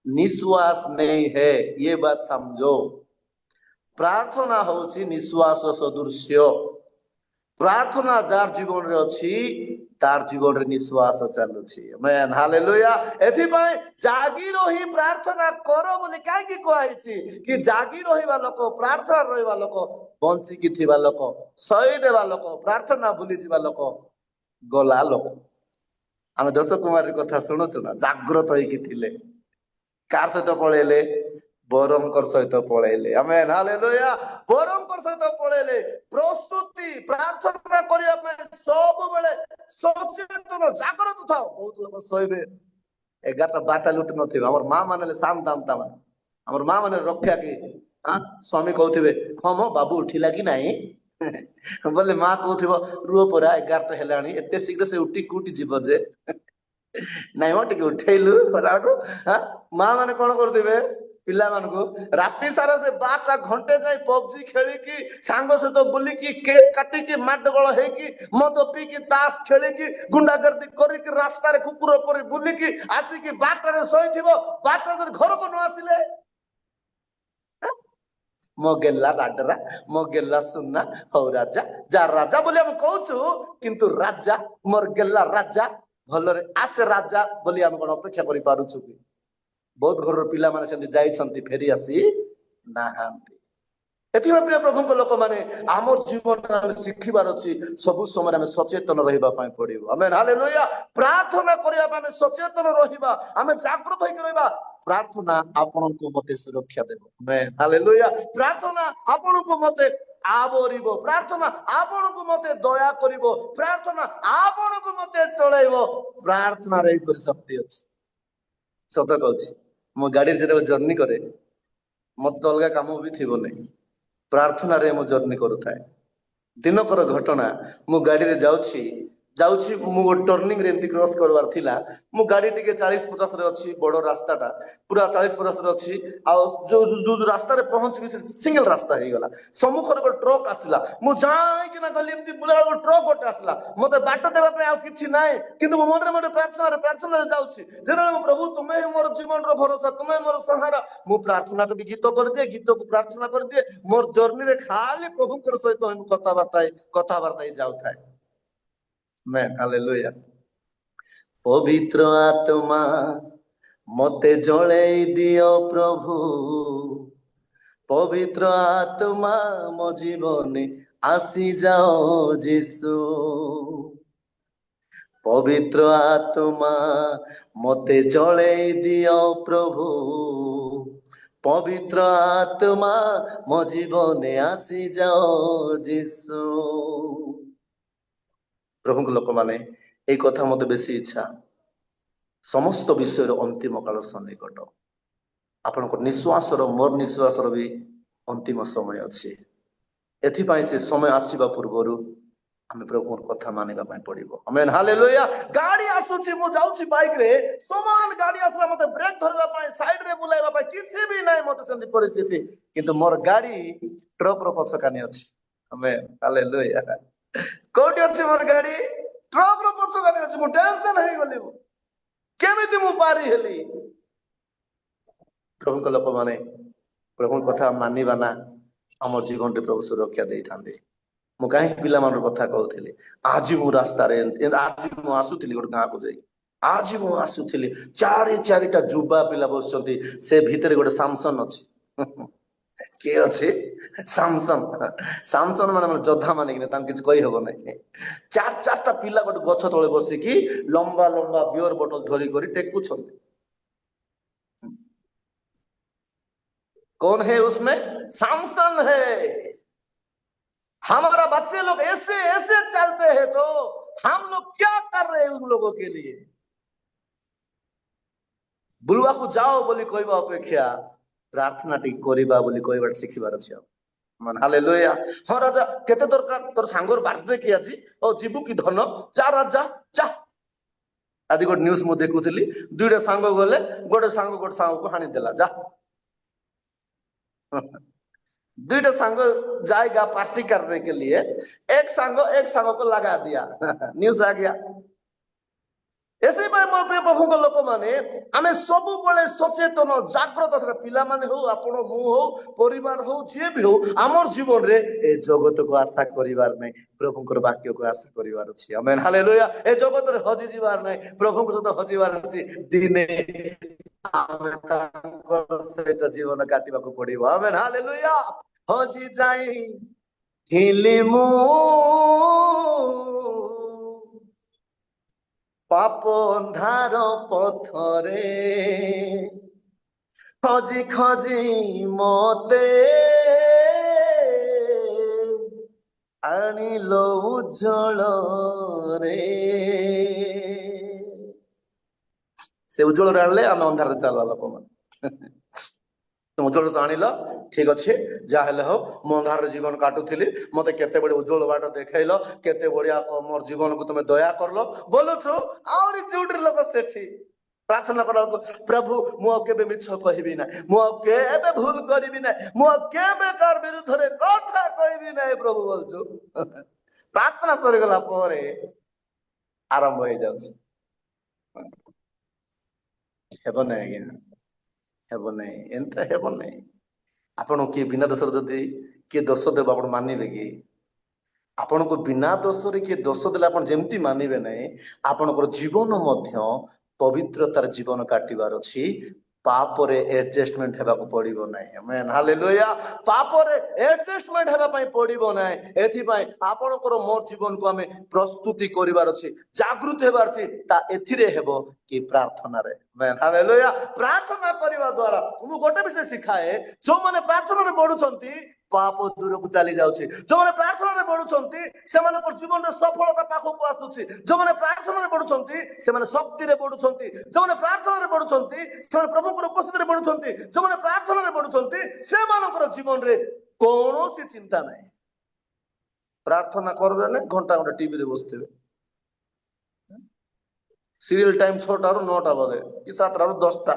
निश्वास नहीं है, ये बात समझो। प्रार्थना होची निश्वास सदृश्य। प्रार्थना जार जीवन रे अछि, तार जीवन रे निश्वास चालुछि। आमेन, हालेलुया। एथि पय जागी रही प्रार्थना करो बोली काहे कि कहैछि कि जागी रहिबा लोक, प्रार्थना रहिबा लोक, बंची कि थिबा लोक, सही देबा लोक, प्रार्थना भूली जिबा लोक, गला लोक। आमे दश कुमार कथा सुनुछु ना, जागृत होइकि थिले, कार सहित पळेले? बरमकर सहित पळेले। आमेन, हालेलुया। बरमकर सहित पळेले। प्रस्तुति प्रार्थना करिया पे सब बेले सचेतन जागृत थाओ। बहुत लोग सोइबे 11टा 12टा लुट नथिबे। हमर मां माने शाम दाम ता, हमर मां माने रक्षा कि, हां, स्वामी कहउथिबे, "हां मो बाबू उठिला कि नाही?" बोले माँ कौथि रुह परा 11टा हेलाणी एते शीघ्र से उठी कोटी जीव जे नाଇଁ ମ ଟିକେ ଉଠେଇଲୁ ଗଲା ବେଳକୁ ମା ମାନେ କଣ କରୁଥିବେ ପିଲାମାନଙ୍କୁ ରାତି ସାରା ସେ 12ଟା ଘଣ୍ଟେ ଯାଇ ପବଜି ଖେଳିକି ସାଙ୍ଗ ସହିତ ବୁଲିକି କେକ୍ କାଟିକି ମାଡଗୋଳ ହେଇକି ମଦ ପିଇକି ତାସ ଖେଳିକି ଗୁଣ୍ଡାଗର୍ଦି କରିକି ରାସ୍ତାରେ କୁକୁର ପରି ବୁଲିକି ଆସିକି 12ଟାରେ ଶୋଇଥିବ 12ଟା ଯଦି ଘରକୁ ନ ଆସିଲେ ମୋ ଗେଲା ରାଡରା ମୋ ଗେଲା ସୁନା ହଉ ରାଜା ଯା ରାଜା ବୋଲି ଆମେ କହୁଛୁ କିନ୍ତୁ ରାଜା ମୋର ଗେଲା ରାଜା ଭଲରେ ଆସେ ରାଜା ବୋଲି ଆମେ କଣ ଅପେକ୍ଷା କରିପାରୁଛୁ କି? ବହୁତ ଘରର ପିଲାମାନେ ସେମିତି ଯାଇଛନ୍ତି ଫେରି ଆସି ନାହାନ୍ତି। ଏଥିପାଇଁ ପ୍ରିୟ ପ୍ରଭୁଙ୍କ ଲୋକମାନେ ଆମ ଜୀବନରେ ଆମେ ଶିଖିବାର ଅଛି ସବୁ ସମୟରେ ଆମେ ସଚେତନ ରହିବା ପାଇଁ ପଡିବ। ଆମେ ହାଲେଲୁୟା ପ୍ରାର୍ଥନା କରିବା ପାଇଁ ଆମେ ସଚେତନ ରହିବା ଆମେ ଜାଗ୍ରତ ହେଇକି ରହିବା। ପ୍ରାର୍ଥନା ଆପଣଙ୍କୁ ମତେ ସୁରକ୍ଷା ଦେବ। ଆମେନ୍ ହାଲେଲୁୟା ପ୍ରାର୍ଥନା ଆପଣଙ୍କୁ ମତେ ଆବରିବ ପ୍ରାର୍ଥନା ଆପଣଙ୍କୁ ମତେ ଦୟା କରିବ ପ୍ରାର୍ଥନା ଆପଣଙ୍କୁ ମତେ ଚଳେଇବ। ପ୍ରାର୍ଥନାରେ ଏହିପରି ଶକ୍ତି ଅଛି। ସତ କହୁଛି ମୋ ଗାଡିରେ ଯେତେବେଳେ ଜର୍ଣ୍ଣି କରେ ମତେ ତ ଅଲଗା କାମ ବି ଥିବ ନାହିଁ ପ୍ରାର୍ଥନାରେ ମୁଁ ଜର୍ଣ୍ଣି କରୁଥାଏ। ଦିନକର ଘଟଣା ମୁଁ ଗାଡିରେ ଯାଉଛି ମୁଁ ଗୋଟେ ଟର୍ଣ୍ଣିଂରେ ଏମିତି କ୍ରସ୍ କରିବାର ଥିଲା ମୁଁ ଗାଡି ଟିକେ 40-50 ରେ ଅଛି ବଡ ରାସ୍ତାଟା ପୁରା 40-50 ରେ ଅଛି ଆଉ ଯୋଉ ରାସ୍ତାରେ ପହଞ୍ଚିବି ସେଠି ସିଙ୍ଗଲ ରାସ୍ତା ହେଇଗଲା ସମ୍ମୁଖରେ ଗୋଟେ ଟ୍ରକ୍ ଆସିଲା ମୁଁ ଯାଇକିନା ଗଲି ଏମିତି ବୁଲା ଗୋଟେ ଟ୍ରକ୍ ଗୋଟେ ଆସିଲା ମତେ ବାଟ ଦେବା ପାଇଁ ଆଉ କିଛି ନାହିଁ କିନ୍ତୁ ମୋ ମନରେ ମତେ ପ୍ରାର୍ଥନାରେ ଯାଉଛି ଯେତେବେଳେ ମୁଁ ପ୍ରଭୁ ତୁମେ ମୋର ଜୀବନର ଭରସା ତୁମେ ମୋର ସହାରା ମୁଁ ପ୍ରାର୍ଥନାକୁ ବି ଗୀତ କରିଦିଏ ଗୀତକୁ ପ୍ରାର୍ଥନା କରିଦିଏ ମୋର ଜର୍ଣ୍ଣିରେ ଖାଲି ପ୍ରଭୁଙ୍କର ସହିତ ମୁଁ କଥାବାର୍ତ୍ତା ହେଇ ଯାଉଥାଏ। ଆମେନ୍ ହାଲେଲୁୟା ପବିତ୍ର ଆତ୍ମା ମତେ ଜଳେଇ ଦିଅ ପ୍ରଭୁ ପବିତ୍ର ଆତ୍ମା ମୋ ଜୀବନେ ଆସିଯାଅ ଯୀଶୁ ପବିତ୍ର ଆତ୍ମା ମତେ ଜଳେଇ ଦିଅ ପ୍ରଭୁ ପବିତ୍ର ଆତ୍ମା ମୋ ଜୀବନେ ଆସିଯାଅ ଯୀଶୁ। ପ୍ରଭୁଙ୍କ ଲୋକମାନେ ଏଇ କଥା ମତେ ବେଶୀ ଇଚ୍ଛା ସମସ୍ତ ବିଷୟର ଅନ୍ତିମ କାଳ ସନ୍ନିକଟ ଆପଣଙ୍କ ନିଶ୍ୱାସର ମୋର ନିଶ୍ୱାସର ବି ଅନ୍ତିମ ସମୟ ଅଛି। ଏଥିପାଇଁ ସେ ସମୟ ଆସିବା ପୂର୍ବରୁ ଆମେ ପ୍ରଭୁଙ୍କର କଥା ମାନିବା ପାଇଁ ପଡିବ। ଆମେନ୍ ହାଲେଲୁୟା ଗାଡି ଆସୁଛି ମୁଁ ଯାଉଛି ବାଇକରେ ସମାନ ଗାଡି ଆସିଲା ମତେ ବ୍ରେକ୍ ଧରିବା ପାଇଁ ସାଇଡରେ ବୁଲାଇବା ପାଇଁ କିଛି ବି ନାହିଁ ମତେ ସେମିତି ପରିସ୍ଥିତି କିନ୍ତୁ ମୋର ଗାଡି ଟ୍ରକର ପଛକାନି ଅଛି। ଆମେନ୍ ହାଲେଲୁୟା କୋଉଠି ଅଛି ମୋର ଗାଡି ଟ୍ରକର ପଛକାନି ଅଛି ମୁଁ ଟେନସନ ହେଇଗଲି କେମିତି ମୁଁ ପାରି ହେଲି। ପ୍ରଭୁଙ୍କ ଲୋକମାନେ ପ୍ରଭୁଙ୍କ କଥା ମାନିବା ନା ଆମର ଜୀବନରେ ପ୍ରଭୁ ସୁରକ୍ଷା ଦେଇଥାନ୍ତି। ମୁଁ କାହିଁକି ପିଲାମାନଙ୍କ କଥା କହୁଥିଲି ଆଜି ମୁଁ ରାସ୍ତାରେ ଆଜି ମୁଁ ଆସୁଥିଲି ଗୋଟେ ଗାଁକୁ ଯାଇ ଆଜି ମୁଁ ଆସୁଥିଲି ଚାରିଟା ଯୁବା ପିଲା ବସିଛନ୍ତି ସେ ଭିତରେ ଗୋଟେ ସାମସନ ଅଛି କିଏ ଅଛି ସାମସନ ମାନେ ଯୋଦ୍ଧା ମାନେ କିନା ତାଙ୍କୁ କିଛି କହିହବ ନାହିଁ। ଚାରିଟା ପିଲା ଗୋଟେ ଗଛ ତଳେ ବସିକି ଲମ୍ବା ଲମ୍ବା ବିୟର ବୋଟଲ ଧରି କରି ଟେକୁଛନ୍ତି। कौन है उसमें सैमसन है। हमारा बच्चे लोग ऐसे ऐसे चलते हैं तो हम लोग क्या कर रहे हैं उन लोगों के लिए। बुलवाକୁ ଯାଅ ବୋଲି କହିବା ଅପେକ୍ଷା ପ୍ରାର୍ଥନା ଟିକେ କରିବା ବୋଲି କହିବାଟା ଶିଖିବାର ଅଛି। ମାନେ ହାଲେଲୁୟା ହଁ ରାଜା କେତେ ଦରକାର ତୋର ସାଙ୍ଗର ବାର୍ଥଡେ କି ଆଜି ଓ ଯିବୁ କି ଧନ ଯା ରାଜା ଯା। ଆଜି ଗୋଟେ ନ୍ୟୁଜ ମୁଁ ଦେଖୁଥିଲି ଦୁଇଟା ସାଙ୍ଗ ଗଲେ ଗୋଟେ ସାଙ୍ଗକୁ ହାଣିଦେଲା ଯା दुईटा संग जाएगा पार्टी करने के लिए एक संग को लगा दिया न्यूज आ गया। ऐसे मोर प्रिय प्रभु लोक मैंने आम सब सचेतन जाग्रत पिला माने हो आपण मु हो परिवार हो जी भी हो आमर जीवन रे ए जगत को आशा करिवार नहीं प्रभुंकर वाक्य को आशा करिवार अछि। आमेन हालेलुया ए जगत रे हजि जीवार नहीं प्रभु सहित हजिवार अछि दिने आमे तांकर सहित जीवन काटिबाक पड़िबो। आमेन हालेलुया हजि जाई थिली मु पाप अंधार पथरे खोजी खोजी मते आनिलो उज्जवल रे से उज्जवल रे आनले आम अंधार चलवा लोक तुम उज्जवल तो आनिल ठीक अच्छे जहाँ हेले हो मु अंधार जीवन काटुली मत केते बड़े उज्जवल बाट देखल केते बढ़िया मोर जीवन को तुम दया करल बोलुछु आहरी जोटी लोक सेठी प्रार्थना करा प्रभु मुझे मिछ कहबी ना मुझे भूल करी ना मुझे कार विरुद्ध रे कथा कहबी ना प्रभु बोलछु प्रार्थना सरीगला आरंभ हो जाउछ हेब ना आज्ञा हेब ना एंता हेब ना आपण किए बिना दोष जदि किए दोष देव आप मानवे कि आपण को बिना दोष किए दोष देले आप जमती मानवे ना आपणकर जीवन मध्य पवित्रतार जीवन काटिबार अछि पाप रे एडजस्टमेंट हेबा को पड़िबो नै आमेन हालेलुया पाप रे एडजस्टमेंट हेबा पई पड़िबो नै एथि पई आपणकर मोर जीवन को हमें प्रस्तुति करिवार अछि जागृत हेबार अछि ता एथिरे हेबो कि प्रार्थना रे आमेन हालेलुया प्रार्थना करिवा द्वारा मु गोटे विषय सिखाए जो माने प्रार्थना रे बढ़ुछंती पाप दूर को चली जाउछि जो माने प्रार्थना रे बढ़ुछंती से माने को जीवन रे सफलता पाखो को आसुछि जो माने प्रार्थना रे बढ़ुछंती से माने शक्ति रे बढ़ुछंती जो माने प्रार्थना रे बढ़ुछंती से माने प्रभु को उपस्थिति रे बढ़ुछंती जो माने प्रार्थना रे बढ़ुछंती से मानकर जीवन रे कोनोसी चिंता नै प्रार्थना करबे ने घंटा घंटा टीवी रे बसथिबे सीरियल टाइम 6टा रु 9टा बजे कि 7टा रु 10टा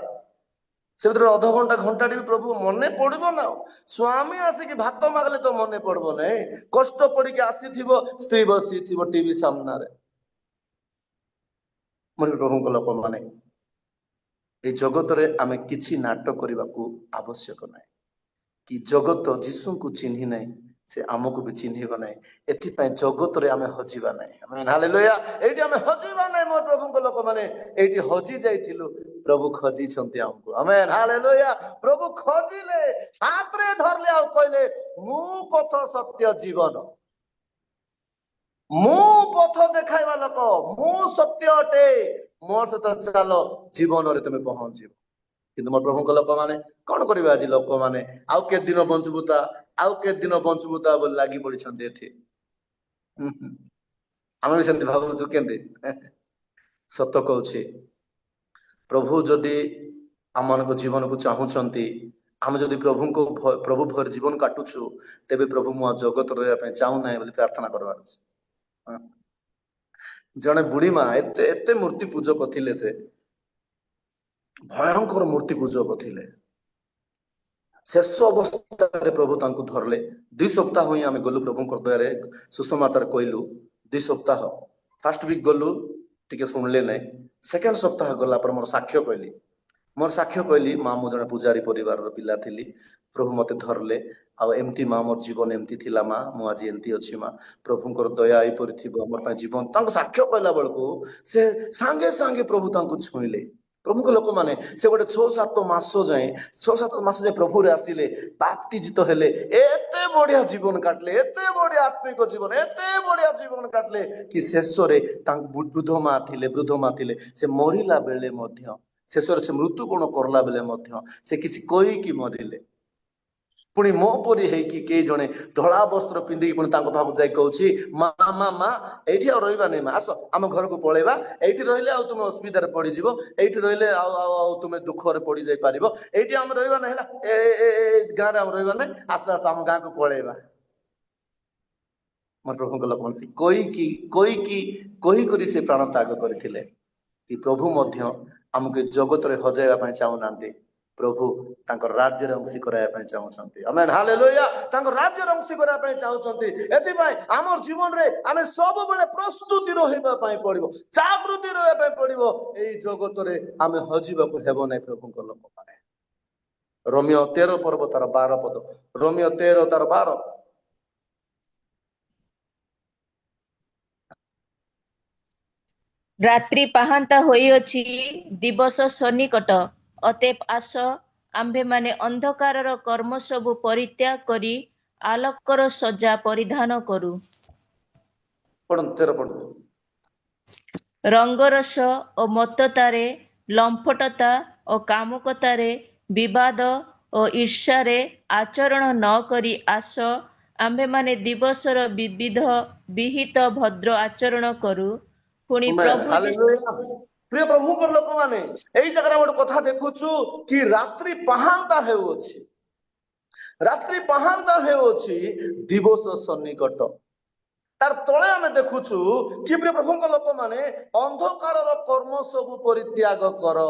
से अध घंटा घंटा टी प्रभु मन पड़ो ना स्वामी आसिक भात मागले तो मन पड़ो ना कष्ट पड़ी आसी स्त्री बसी टीवी सामना मोर प्रभु लोक माने ए जगत रे आमे किछि नाटक करने को आवश्यक ना कि जगत जीशु को चिन्हि ना से आमको भी चिन्हब ना एथिपाई जगत रे आमे हजिबा ना आमेन हालेलुया एठी आमे हजिबा ना मोर प्रभु लोक माने एठी हजि जाइथिलु प्रभु खजी छंती हमको आमेन हालेलुया प्रभु खजिले हाथ रे धरले आ कहले मु पथ सत्य जीवन मु पथ देखाइबा लोक मु सत्य अटे मोर सहित चल जीवन रे तुम पहुंचब किंतु मोर प्रभु लोक माने कौन करिवे आज लोक माने आउ के दिन बंचबुता आउ के दिन बंचबुता बोल लागी पड़ी छंती एठी आमे भी सेंती भाबुछु केंती सत कहूछि प्रभु जदि आम जीवन को चाहूंती आम जदि प्रभु भर जीवन काटुछु तेबे प्रभु मु जगत रहा चाहूना बोली प्रार्थना करवार जड़े बुढ़ी माँ एते एते मूर्ति पूजक थिले से भयंकर मूर्ति पूजक थिले शेष अवस्था प्रभु तांको धरले 2 सप्ताह ही आम गलु प्रभु दया सुसमाचार कहलु 2 सप्ताह फास्ट वीक गलु टिके शुणले ना सेकेंड सप्ताह गला पर मोर साक्ष्य कहली मोर साक्ष्य कहली माँ मु जने पूजारी परिवार पिला थिली प्रभु मते धरले आ एमती माँ मोर जीवन एमती थिला माँ मु आज एमती अछि माँ प्रभुंकर दया एपरि थिबो मोर पय जीवन तांको साक्ष्य कहला बेलको से सांगे सांगे प्रभु तांको छुईले प्रभु को लोक माने से गोटे 6-7 मास जाए 6-7 मास जाए प्रभु रे आसिले बाप्तिजित हेले एते बढ़िया जीवन काटले एते बढ़िया आत्मिक जीवन एते बढ़िया जीवन काटले कि शेष रे तांको वृद्ध माँ थिले से मरिला बेले मध्य शेष से मृत्युवरण करला बेले मध्य से किछि कोई कि मरिले पुणी मो परी हेकि के जणे धड़ा वस्त्र पिंधि पुणी तांको पाखु जाई कहूछि माँ माँ माँ एठी आ रहिबा नै माँ आस आम घर को पळेबा एठी रहिले आ तुम असुविधा रे पड़ी जिवो एठी रहिले आ तुम दुख रे पड़ी जाई पारिबो एठी हम रहिबा नै हला ए गां रे हम रहिबा नै आस आस हम गां को पळेबा मोर प्रभु को लोक कोई करी से प्राण त्याग करथिले कि प्रभु मध्य आमके जगत रे हजाइबा पय चाहूनांती प्रभु तांकर राज्य रे अंशी कराया पय चाहूछंती आमेन हालेलुया तांकर राज्य रे अंशी कराया पय चाहूछंती एथि पय हमर जीवन रे आमे सब बेले प्रस्तुति रहिबा पय पड़िबो जागृति रहबा पय पड़िबो एई जगत रे आमे हजिबा को हेबो नै प्रभु को लोक माने रोमियो 13 पर्व तार 12 पद रोमियो 13 तार 12 रात्रि पाहांता होइअछि दिवस सन्निकट अतएव आस आम्भे माने अंधकारर कर्म सबु परित्याग करी आलोकर सज्जा परिधान करू रंगरस ओ मत्ततारे लंपटता ओ कामुकतारे विवाद ओ ईर्ष्यारे आचरण न करी आस आम्भे माने दिवसर विविध विहित भद्र आचरण करू पुणी प्रभु प्रिय प्रभु लोक मैंने यही जगह गोटे कथा देखुचु कि रात्रि पाहांता हेउछि रात्रि पाहांता हेउछि दिवस सन्निकट तार तले आम देखुचु कि प्रिय प्रभु लोक मैंने अंधकार कर्म सब परित्याग कर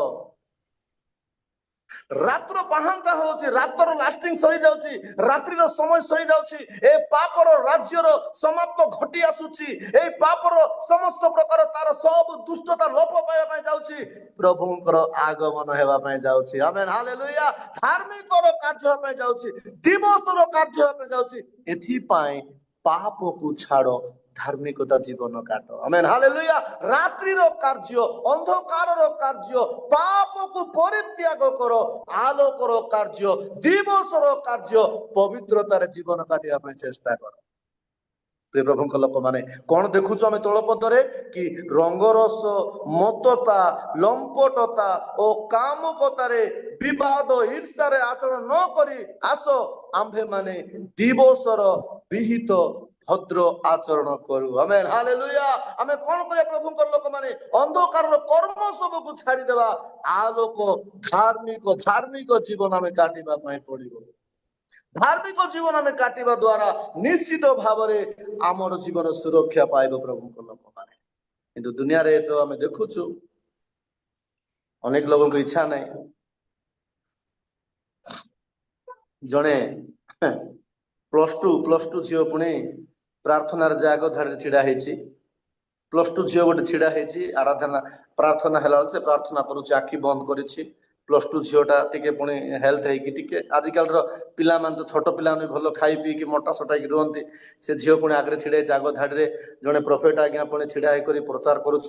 रात्र पाहांता होची रातर लास्टिंग सरी जाउची रात्रिर समय सरी जाउची ए पापर राज्यर समाप्त घटी आसुची ए पापर समस्त प्रकार तार सब दुष्टता लोप पाया पय जाउची प्रभुंकर आगमन हेबा पय जाउची आमेन हालेलुया धार्मिकर कार्य पय जाउची दिवसर कार्य पय जाउची एथि पय पाप को छाड़ो धार्मिकता जीवन काट आमेन हालेलुया रात्रिर कार्य अंधकार कार्य पाप को परित्याग करो आलोकर कार्य दिवसर कार्य पवित्रतार जीवन काटिया पय चेष्टा कर प्रिय प्रभु लोक माने कौन देखुଛୁ आम तलपदरे कि रंगरस मतता लंपटता और कामुकतारे विवाद ईर्षार आचरण न करी आस आम्भे माने दिवसर विहित भद्र आचरण करू आमेन हालेलुया आमे कौन करिया प्रभु लोक माने अंधकार कर्म सब को छाड़ी देवा आलोक धार्मिक जीवन आमे काटिबा पय पड़िबो धार्मिक जीवन आम काटिबा द्वारा निश्चित भाव में आमर जीवन सुरक्षा पाइब प्रभु लोक माने किंतु दुनिया रे जो आम देखुचु अनेक लोगों को इच्छा नहीं जड़े +2 झील पुणी प्रार्थना जाग धाड़ी छिड़ा +2 झील गोटे छिड़ा आराधना प्रार्थना है प्रार्थना करुच्ची आखि बंद करी +2 झीलटा टिके पुणी हेल्थ है आजिकल पिला मान तो छोट पिला भल खाई पी मोटा सोटा रुहति से झील पुणी आगे छिड़े आग धाड़ी जड़े प्रॉफिट आज्ञा पुणी छिड़ा होकर प्रचार करुँच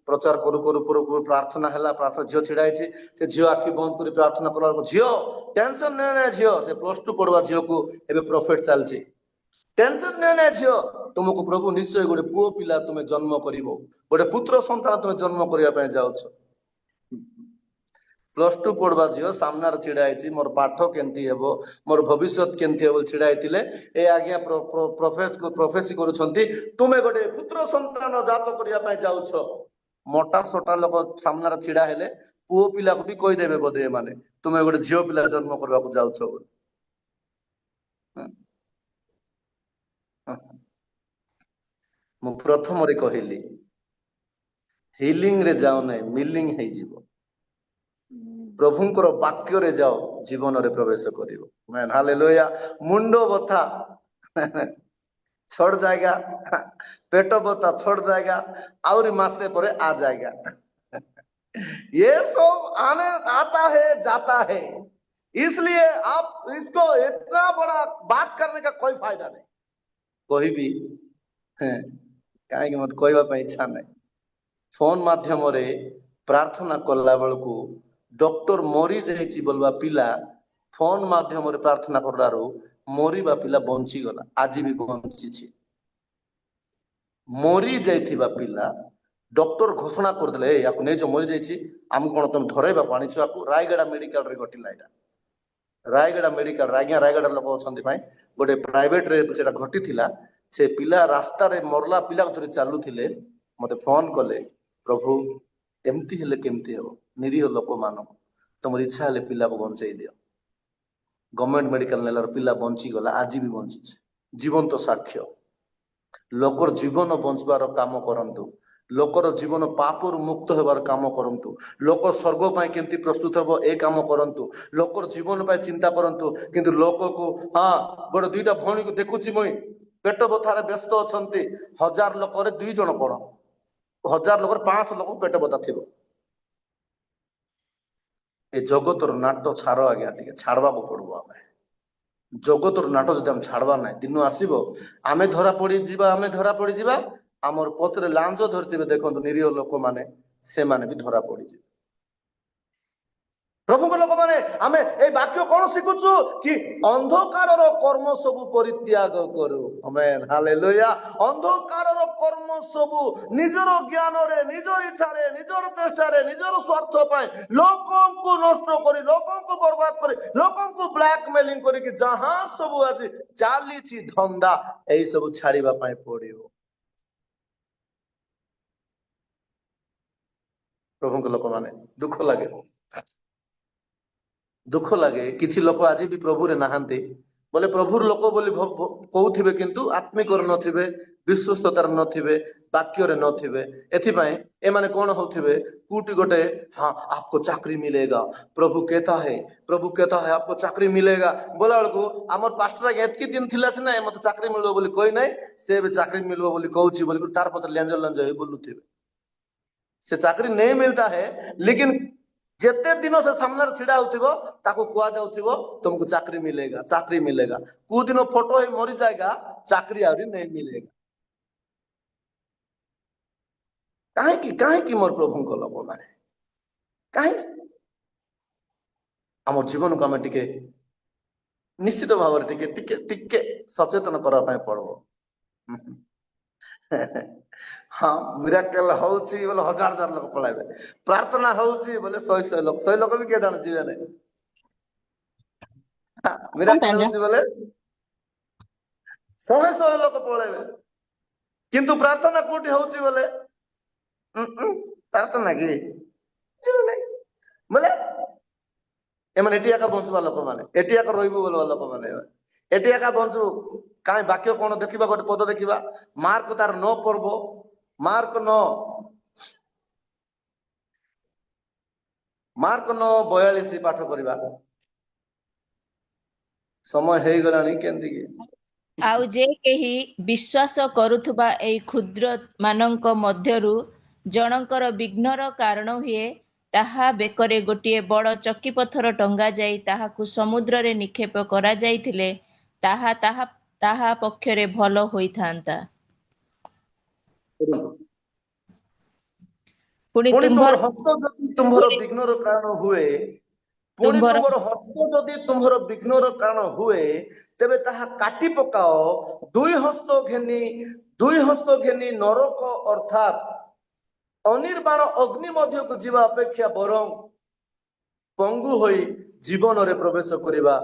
प्रचार करू करू करू प्रार्थना है प्रार्थना झील छिड़ा से झील आखि बंद कर प्रार्थना कर झील टेंशन ने झील से +2 पढ़वा झील को एवं प्रॉफिट चलती टेंशन ने झील तुमको प्रभु निश्चय गोटे पुओ पिला तुम जन्म कर गोटे पुत्र संतान तुम जन्म करने जाऊछ +2 पढ़वा झील सामने छिड़ा मोर पाठ केमती हे मोर भविष्य केमती हे छिड़ा ए आज्ञा प्रोफेसी करुछंती तुमे गोटे पुत्र संतान जात करने जाऊछ मोटा सोटा लोक सामने छिड़ा हेले पुओ पिला को भी कहीदेवे बोधे माने तुमे गोटे झील पिला जन्म करने जाऊछ मु प्रथम कहली हिलिंग रे जाओ ना मिलिंग है जीव प्रभुंकर वाक्य रे जाओ जीवन रे प्रवेश करिवो मैन हालेलुया मुंडो बथा छोड़ जाएगा पेट बता छोड़ जाएगा और मासे पर आ जाएगा ये सब आने आता है जाता है इसलिए आप इसको इतना बड़ा बात करने का कोई फायदा नहीं कोई भी कहीं मत कहवा इच्छा नहीं फोन माध्यम रे प्रार्थना कला बेलू डॉक्टर मरी जाइए बोलवा पिला फोन माध्यम रे प्रार्थना करलारू मरीबा पिला बंची गला आज भी बंची मरी जाइथिबा पिला डॉक्टर घोषणा करदे या नहीं जो मरी जाइए आम कौन तुम धरैबा आनीच रायगड़ा मेडिकल रे घटिला रायगड़ा मेडिकल आज्ञा रायगड़ा लोक अच्छा गोटे प्राइवेट रे से घटी से पिला रास्ता रे मरला पिला थोड़े चलुले मत फोन कले प्रभु एमती हेले केमती हे निरीह लोक मान तुम इच्छा हेले पिला को बंचाई दियो गवर्नमेंट मेडिकल नेलार पिला बंची गला आज भी बंची जीवन तो साक्ष्य लोकर जीवन बंचबार काम करंतु लोकर जीवन पापर मुक्त होबार काम करंतु लोक स्वर्ग पाए केमती प्रस्तुत हेबो ए काम करंतु लोकर जीवन पाए चिंता करंतु किंतु लोक को हाँ गोटे दुईटा भौणी को देखुची मुई पेट बथार व्यस्त अछंती 1000 लोक 2 जन कौन 1000 लोक 500 लोक पेट बता थी ए जगतर नाट छाड़ आज्ञा टे छाड़वा को पड़ो आम जगतर नाट जब आम छाड़वा ना दिन आसब आम धरा पड़ जा आमर पथरे लांच धरते देखो निरीह लोक मैंने से माने भी धरा पड़ जाए प्रभु लोक मैंने आम ए वाक्य कौन शिखुचु कि अंधकार कर्म सब परित्याग करू आमेन हालेलुया अंधकार कर्म सब निजर ज्ञान रे निजर इच्छा रे निजर चेष्टा रे निजर स्वार्थ पाए लोकों को नष्ट करी लोकों को बर्बाद करी लोकों को ब्लैकमेलिंग करी कि जहां सब आज चली धंदा यही सब छाड़िबा पाए पड़ियो ପ୍ରଭୁଙ୍କ ଲୋକମାନେ ଦୁଃଖ ଲାଗେ କିଛି ଲୋକ ଆଜି ବି ପ୍ରଭୁରେ ନାହାନ୍ତି ବୋଲେ ପ୍ରଭୁର ଲୋକ ବୋଲି କହୁଥିବେ କିନ୍ତୁ ଆତ୍ମିକର ନଥିବେ, ବିଶ୍ୱସ୍ତତାର ନଥିବେ, ବାକ୍ୟରେ ନଥିବେ। ଏଥିପାଇଁ ଏମାନେ କଣ ହଉଥିବେ, କୋଉଠି ଗୋଟେ ହଁ आपको ଚାକିରି ମିଲେगा, ପ୍ରଭୁ कहता है आपको ଚାକିରି ମିଲେगा ବୋଲା ବେଳକୁ ଆମର ପାଷ୍ଟର ଏତିକି ଦିନ ଥିଲା ସିନା ମତେ ଚାକିରି ମିଳିବ ବୋଲି କହି ନାହିଁ, ସେ ଏବେ ଚାକିରି ମିଳିବ ବୋଲି କହୁଛି ବୋଲି ତାର ପଛରେ ଲେଞ୍ଜ ହେଇ ବୁଲୁଥିବେ। ସେ ଚାକିରି ନେଇ ମିଳତା है लेकिन ଯେତେ ଦିନ ସେ ସାମ୍ନାରେ ଛିଡା ହଉଥିବ ତାକୁ କୁହାଯାଉଥିବ ତୁମକୁ ଚାକିରି ମିଲେगा। କୋଉ ଦିନ ଫଟୋ ହେଇ ମରି ଯାଏଗା, ଚାକିରି ଆହୁରି ନେଇ ମିଲେगा। କାହିଁକି ମୋର ପ୍ରଭୁଙ୍କ ଲୋକମାନେ, କାହିଁକି ଆମର ଜୀବନକୁ ଆମେ ଟିକେ ନିଶ୍ଚିତ ଭାବରେ ଟିକେ ସଚେତନ କରିବା ପାଇଁ ପଡିବ। ହଁ ମିରାକଲ ହଉଛି ବୋଲେ ହଜାର ଲୋକ ପଳାଇବେ, ପ୍ରାର୍ଥନା ହଉଛି ବୋଲେ 100 ଲୋକ ବି କିଏ ଜାଣେ ଯିବେ ନାହିଁ। ମିରାକଲ ହଉଛି ବୋଲେ 100 ଲୋକ ପଳେଇବେ, କିନ୍ତୁ ପ୍ରାର୍ଥନା କୋଉଠି ହଉଛି ବୋଲେ ପ୍ରାର୍ଥନା କି ଯିବେ ନାହିଁ ବୋଲେ ଏମାନେ ଏଠି ଏକା ବଞ୍ଚୁବା ଲୋକମାନେ, ଏଠି ଏକା ରହିବୁ ବୋଲବା ଲୋକମାନେ, ଏଠି ଏକା ବଞ୍ଚୁ। କାହିଁ ବାକ୍ୟ କଣ ଦେଖିବା, ଗୋଟେ ପଦ ଦେଖିବା, ମାର୍କ ତାର 9 ପର୍ବ, ମାର୍କ 9:42 ପାଠ କରିବା। ସମୟ ହେଇଗଲାଣି କେମିତି କି? ଆଉ ଯେ କେହି ବିଶ୍ୱାସ କରୁଥିବା ଏଇ କ୍ଷୁଦ୍ର ମାନଙ୍କ ମଧ୍ୟରୁ ଜଣଙ୍କର ବିଘ୍ନର କାରଣ ହୁଏ, ତାହା ବେକରେ ଗୋଟିଏ ବଡ଼ ଚକିପଥର ଟଙ୍ଗା ଯାଇ ତାହାକୁ ସମୁଦ୍ରରେ ନିକ୍ଷେପ କରାଯାଇଥିଲେ ତାହା ତାହା ତାହା ପକ୍ଷରେ ଭଲ ହୋଇଥାନ୍ତା। ପୁଣି ପୁଣି ତୁମର ତୁମ୍ଭର ହସ୍ତ ଯଦି ତୁମ୍ଭର ବିଘ୍ନର କାରଣ ହୁଏ, ପୁଣି ତୁମ୍ଭର ତୁମର ହସ୍ତ ଯଦି ତୁମ୍ଭର ବିଘ୍ନର କାରଣ ହୁଏ, ତେବେ ତାହା କାଟି ପକାଅ। ଦୁଇ ହସ୍ତ ଘେନି ନରକ ଅର୍ଥାତ୍ ଅନିର୍ବାଣ ଅଗ୍ନି ମଧ୍ୟକୁ ଯିବା ଅପେକ୍ଷା ବରଂ ପଙ୍ଗୁ ହୋଇ ଜୀବନରେ ପ୍ରବେଶ କରିବା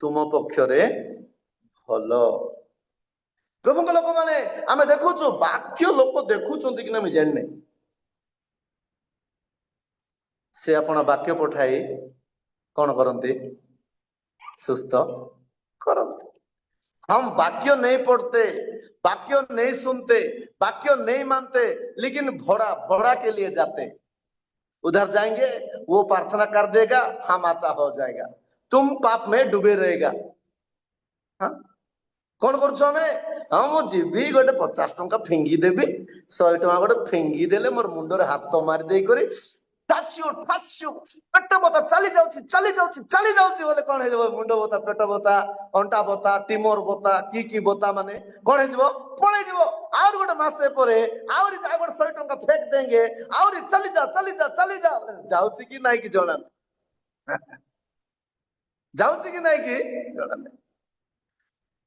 ତୁମ ପକ୍ଷରେ ଭଲ। ପ୍ରଭୁଙ୍କ ଲୋକମାନେ ଆମେ ଦେଖୁଛୁ, ବାକ୍ୟ ଲୋକ ଦେଖୁଛନ୍ତି କି ନା ଆମେ ଜାଣିନେ, ସେ ଆପଣ ବାକ୍ୟ ପଠାଇ କଣ କରନ୍ତି, ସୁସ୍ଥ କରନ୍ତି। हम वाक्य नहीं पढ़ते, वाक्य नहीं सुनते, वाक्य नहीं मानते, लेकिन भोड़ा के लिए जाते। उधर जाएंगे, वो प्रार्थना कर देगा, हम अच्छा हो जाएगा, तुम पाप में डूबे रहेगा। हाँ कौन କରୁଛୁ ଆମେ, ହଁ ମୁଁ ଯିବି ଗୋଟେ 50 ଟଙ୍କା ଫିଙ୍ଗି ଦେବି, 100 ଟଙ୍କା ଗୋଟେ ଫିଙ୍ଗି ଦେଲେ ମୋର ମୁଣ୍ଡରେ ହାତ ମାରି ଦେଇକରି ପେଟ ବଥା ଚାଲି ଯାଉଛି ବୋଲେ କଣ ହେଇଯିବ, ମୁଣ୍ଡ ବଥା, ପେଟ ବଥା, ଅଣ୍ଟା ବଥା, ଟିମର ବଥା, କି ବଥା ମାନେ କଣ ହେଇଯିବ, ପଳେଇଯିବ। ଆହୁରି ଗୋଟେ ମାସେ ପରେ ଆହୁରି ଗୋଟେ 100 ଟଙ୍କା ଫେକ୍ ଦେंगे, ଆହୁରି ଚାଲି ଯା ଯାଉଛି କି ନାଇଁ କି ଜଣା ଯାଉଛି କି ନାଇଁ କି ଜଣା ନାହିଁ।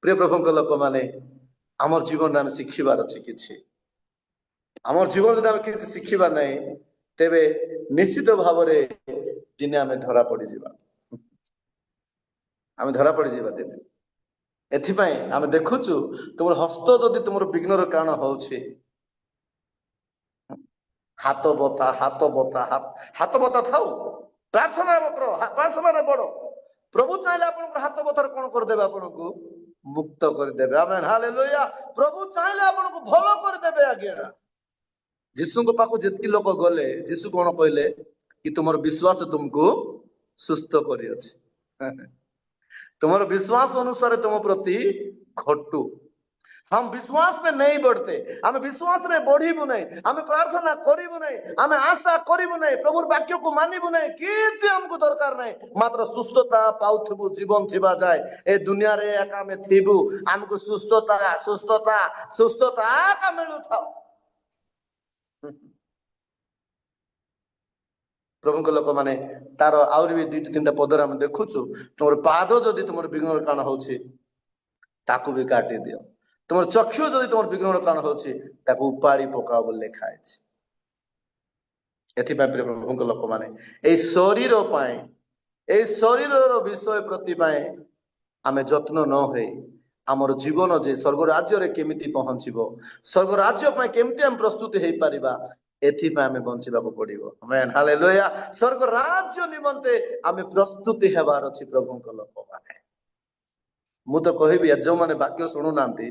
ପ୍ରିୟ ପ୍ରଭୁଙ୍କ ଲୋକମାନେ, ଆମର ଜୀବନରେ ଆମେ ଶିଖିବାର ଅଛି କିଛି। ଆମର ଜୀବନ ଯଦି ଆମେ କିଛି ଶିଖିବା ନାହିଁ, ତେବେ ନିଶ୍ଚିତ ଭାବରେ ଦିନେ ଆମେ ଧରା ପଡିଯିବା ଦିନେ। ଏଥିପାଇଁ ଆମେ ଦେଖୁଛୁ, ତୁମର ହସ୍ତ ଯଦି ତୁମର ବିଘ୍ନର କାରଣ ହଉଛି, ହାତ ବଥା ଥାଉ, ପ୍ରାର୍ଥନାରେ ବଡ। ପ୍ରଭୁ ଚାହିଁଲେ ଆପଣଙ୍କର ହାତ ବଥାରେ କଣ କରିଦେବେ, ଆପଣଙ୍କୁ ମୁକ୍ତ କରିଦେବେ। ଆମେନ୍, ହାଲେଲୁୟା। ପ୍ରଭୁ ଚାହିଁଲେ ଆପଣଙ୍କୁ ଭଲ କରିଦେବେ। ଆଜ୍ଞା, ଯୀଶୁଙ୍କ ପାଖକୁ ଯେତିକି ଲୋକ ଗଲେ, ଯୀଶୁ କଣ କହିଲେ कि तुमर विश्वास तुमको सुस्थ करियछि, तुमर विश्वास अनुसार तुम प्रति घटू। हम विश्वास में नहीं बढ़ते, हम विश्वास में बढ़ीबु नहीं, हम प्रार्थना करिबु नहीं, हम आशा करिबु नहीं, प्रभु वाक्य को मानिबु नहीं, किछि हमको दरकार नहीं, मात्र सुस्थता पाउथबु जीवन थिबा जाय। ए दुनिया रे एका में थिबु, हमको सुस्थता का मिलु था। प्रभुଙ୍କ ଲୋକମାନେ ତାର ଆହୁରି ବି 2-3ଟା ପଦରେ ଆମେ ଦେଖୁଛୁ, ତୁମର ପାଦ ଯଦି ତୁମର ବିଘ୍ନର କାରଣ ହଉଛି ତାକୁ ବି କାଟି ଦିଅ, ତୁମର ଚକ୍ଷୁ ଯଦି ତୁମର ବିଘ୍ନର କାରଣ ହଉଛି ତାକୁ ଉପାଡ଼ି ପକାଅ ବୋଲି ଲେଖା ହେଇଛି। ଏଥିପାଇଁ ପ୍ରିୟ ପ୍ରଭୁଙ୍କ ଲୋକମାନେ, ଏଇ ଶରୀରର ବିଷୟ ପ୍ରତି ପାଇଁ ଆମେ ଯତ୍ନ ନ ହୋଇ ଆମର ଜୀବନ ଯେ ସ୍ୱର୍ଗ ରାଜ୍ୟରେ କେମିତି ପହଞ୍ଚିବ, ସ୍ୱର୍ଗ ରାଜ୍ୟ ପାଇଁ କେମିତି ଆମେ ପ୍ରସ୍ତୁତି ହେଇପାରିବା, एथिपाई आमे बंचिबाको पड़िबो। Amen hallelujah. स्वर्ग राज्य निमंते आमे प्रस्तुति हेबार अछि प्रभुଙ୍କ लोक माने। मु तो कहबी जो माने वाक्य सुनु नांती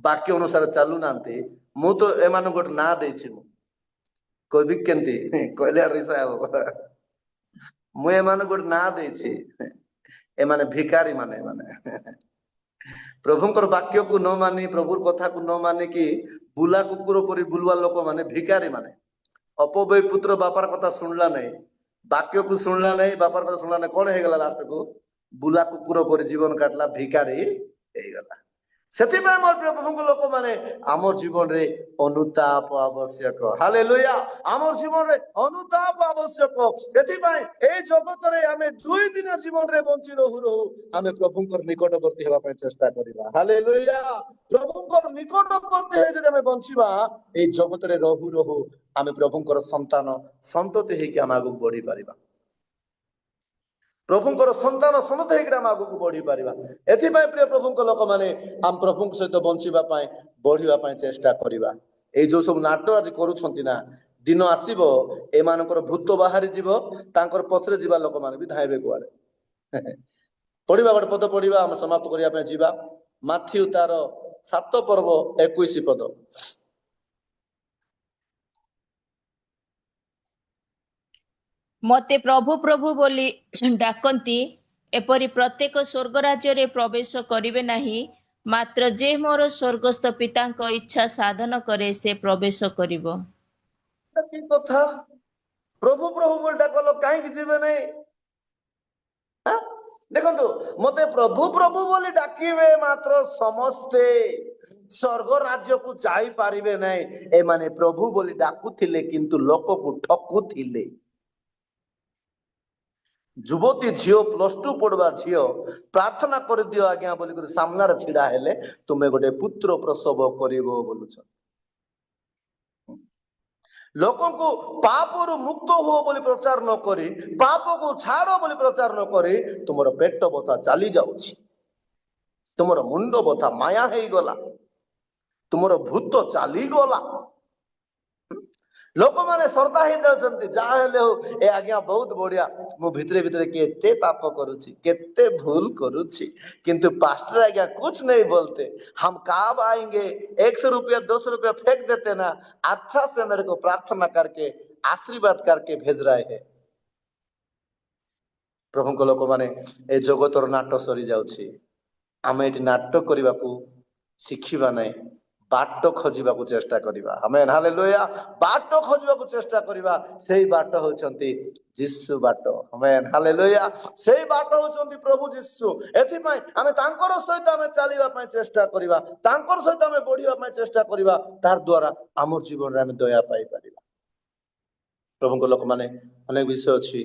वाक्य अनुसार चालू नांती मु तो एमान गोट ना देछि मु कहबी केंती कहले रिसा मु एमान गोट ना देछि एमाने भिखारी माने माने प्रभुंकर वाक्य को न मानी प्रभुर कथा को न मानी कि बुला कुकुर परी बुलवा लोक माने भिखारी माने अपव्यय पुत्र बापार कथा सुनला नहीं वाक्य को सुनला नहीं बापार कथा सुनला नहीं कौन है गला लास्ट को बुला कुकुर परी जीवन काटला भिखारी हे गला। सेथिपाई मोर प्रिय प्रभुंक लोक माने आमर जीवन रे अनुताप आवश्यक। हालेलुया। आमर जीवन रे अनुताप आवश्यक। एथिपाई ए जगत रे आमे 2 दिन जीवन रे बंची रहू रहू आमे प्रभुंकर निकटवर्ती हेबा पय चेष्टा करिबा। हालेलुया। प्रभुंकर निकटवर्ती हे जे आमे बंचीबा ए जगत रे रहू रहू आमे प्रभुंकर संतान संतति हे कि आमे आगु बढ़ी परिबा। प्रभुंकर संतान सनत हेकि आम आगु बढ़ी पारिबा। एथिपाई प्रिय प्रभुंक लोक माने आम प्रभुंक सहित बंचिबा पाए बढ़िबा पाए चेष्टा करिबा। ए जो सब नाटक आज करूछंती ना दिन आसीबो एमानकर भूत बाहरी जीवो तांकर पछरे जीवा लोक माने भी धाइबे कुआडे पढ़िबा गोटे पद पढ़िबा हम समाप्त करिया पे जीवा माथ्यू तार 7 पर्व 21 पद। मते प्रभु प्रभु बोली डाकंती एपरि प्रत्येक स्वर्ग राज्य रे प्रवेश करिवे नाही मात्र जे मोर स्वर्गस्थ पितांक इच्छा साधन करे से प्रवेश करिवो। की कथा प्रभु प्रभु बोल डाकलो काहे कि जीवे नहीं देखो मते प्रभु प्रभु बोली डाकिबे मात्र समस्ते स्वर्ग राज्य को जाई पारिबे नहीं। ए माने प्रभु बोली डाकुथिले किंतु लोक को ठकुथिले। युवती झियो +2 पढ़वा झियो प्रार्थना कर दियो आज्ञा बोली कर सामना रे छिड़ा हेले तुमे गोटे पुत्र प्रसव करिवो बोलुछ। लोकों को पाप रु मुक्त हो बोली प्रचार न करी पाप को छाड़ो बोली प्रचार न करी तुमर पेट बथा चली जाउछि तुमर मुंड बथा माया हेई गला तुमर भूत चली गला लोक माने श्रद्धा ही जाउछंती जा हेले हो ए आज्ञा बहुत बढ़िया मु भितरे भितरे केते पाप करूछि केते भूल करूछि किंतु पास्टर आज्ञा कुछ नहीं बोलते हम कब आएंगे 100 रुपया 200 रुपया फेंक देते ना अच्छा से मेरे को प्रार्थना करके आशीर्वाद करके भेज रहे हैं। प्रभु को लोक माने ए जगतर नाटक सरी जाउछि आमे एटी नाटक करबा को शिखिबा नहीं बाट खोजिबा को चेष्टा करिबा। Amen hallelujah. बाट खोजिबा को चेष्टा करिबा सेही बाट होचंती जिसु बाट। Amen hallelujah. सेही बाट होचंती प्रभु जिसु। एथि पय आमे तांकर सहित आमे चालिबा पय चेष्टा करिबा तांकर सहित आमे बढ़िबा पय चेष्टा करिबा तार द्वारा हमर जीवन रे आमे दया पाई परिबा। प्रभु को लोक माने अनेक विषय अछि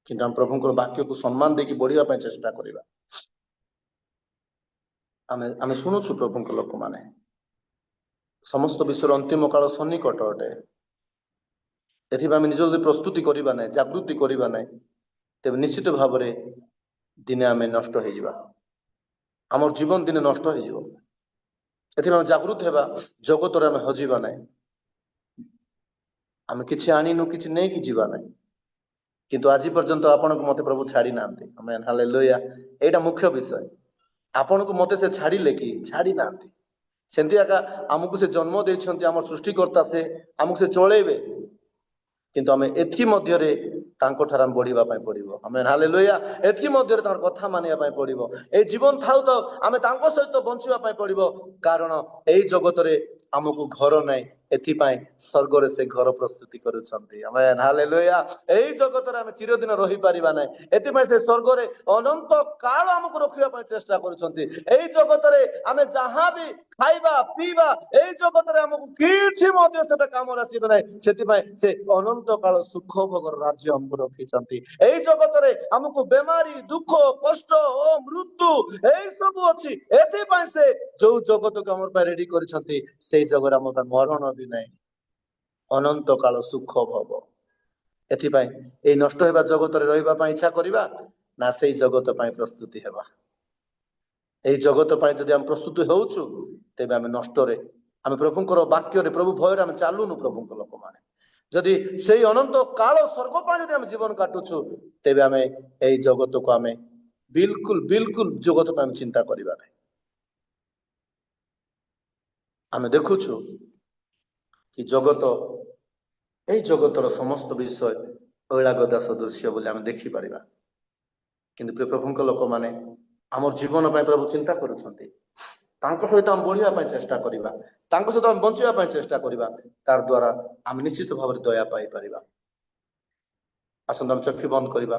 किंतु हम प्रभु को वाक्य को सम्मान देकी बढ़िबा पय चेष्टा करिबा। आमे शुणुछु प्रभु लोक माने समस्त विश्वर अंतिम काल सन्निकट अटे एथिबा आमे निज प्रस्तुति करिबा नै जागृति करिबा नै तेबे निश्चित भाव रे दिने आमे नष्ट हो जिबा हमर जीवन दिने नष्ट हो जिवो। एथिबा जागृत हेबा जगत रे आमे हजिबा नै आमे किछि आनिनु किछि नै कि जिबा नै किंतु आज पर्यंत आपन को मते प्रभु छाड़ी नांती। Amen hallelujah. एटा मुख्य विषय आपण को मते से छाड़िले कि छाड़ी नांती सेंती आका हमकु से जन्म देछंती हमर सृष्टिकर्ता से हमकु से चलेबे किंतु आमे एथि मध्य रे तांको ठाराम बढ़िबा पय पड़िबो। Amen hallelujah. एथि मध्य रे तार कथा मानिया पय पड़िबो ए जीवन थाउ तो आमे तांको सहित बंचिबा पय पड़िबो कारण एई जगत रे हमकु घर नै एथि पय स्वर्ग रे से घर प्रस्तुति करूछंती। Amen hallelujah. एई जगत रे आमे चिरदिन रहि परिबा नै एथि पय से स्वर्ग रे अनंत काल हमकु रखिबा पय चेष्टा करूछंती। एई जगत रे आमे जहां भी खाइबा पीबा एई जगत रे हमकु किछि मध्य सेटा काम रासिबे नै सेति पय से अनंत काल सुख भोगर राज्य हमकु रखिछंती। एई जगत रे हमकु बेमारी दुख कष्ट ओ मृत्यु एई सब अछि एथि पय से जो जगत को हमर पय रेडी करिछंती सेई जगत हमर पय मरण भी नै अनंत काल सुख भोग। एथि पय ए नष्ट हेबा जगत रे रहिबा पय इच्छा करिबा ना सेई जगत पय प्रस्तुति हेबा। एई जगत पय जदि हम प्रस्तुत होउछु तेबे हम नष्ट रे आम प्रभुंकर वाक्य प्रभु भय आम चलुनु प्रभु लोक मैंने जदि से अनंत काल स्वर्ग पर आम जीवन काटुछु तेबे आम यही जगत को आम बिल्कुल बिल्कुल जगत पर चिंता करवा आम देखुछु कि जगत यही जगतर समस्त विषय ऐलागदा सदृश्य बोली आम देखिपर किंतु प्रभुंक लोक मैंने आम जीवन पर प्रभु चिंता करुछंती सहित आम बढ़िया चेष्टा करवा सहित आम बंचा चेष्टा करवा तार द्वारा आम निश्चित भाव दया पाई पारिबा। आसंत आम चक्षु बंद करवा।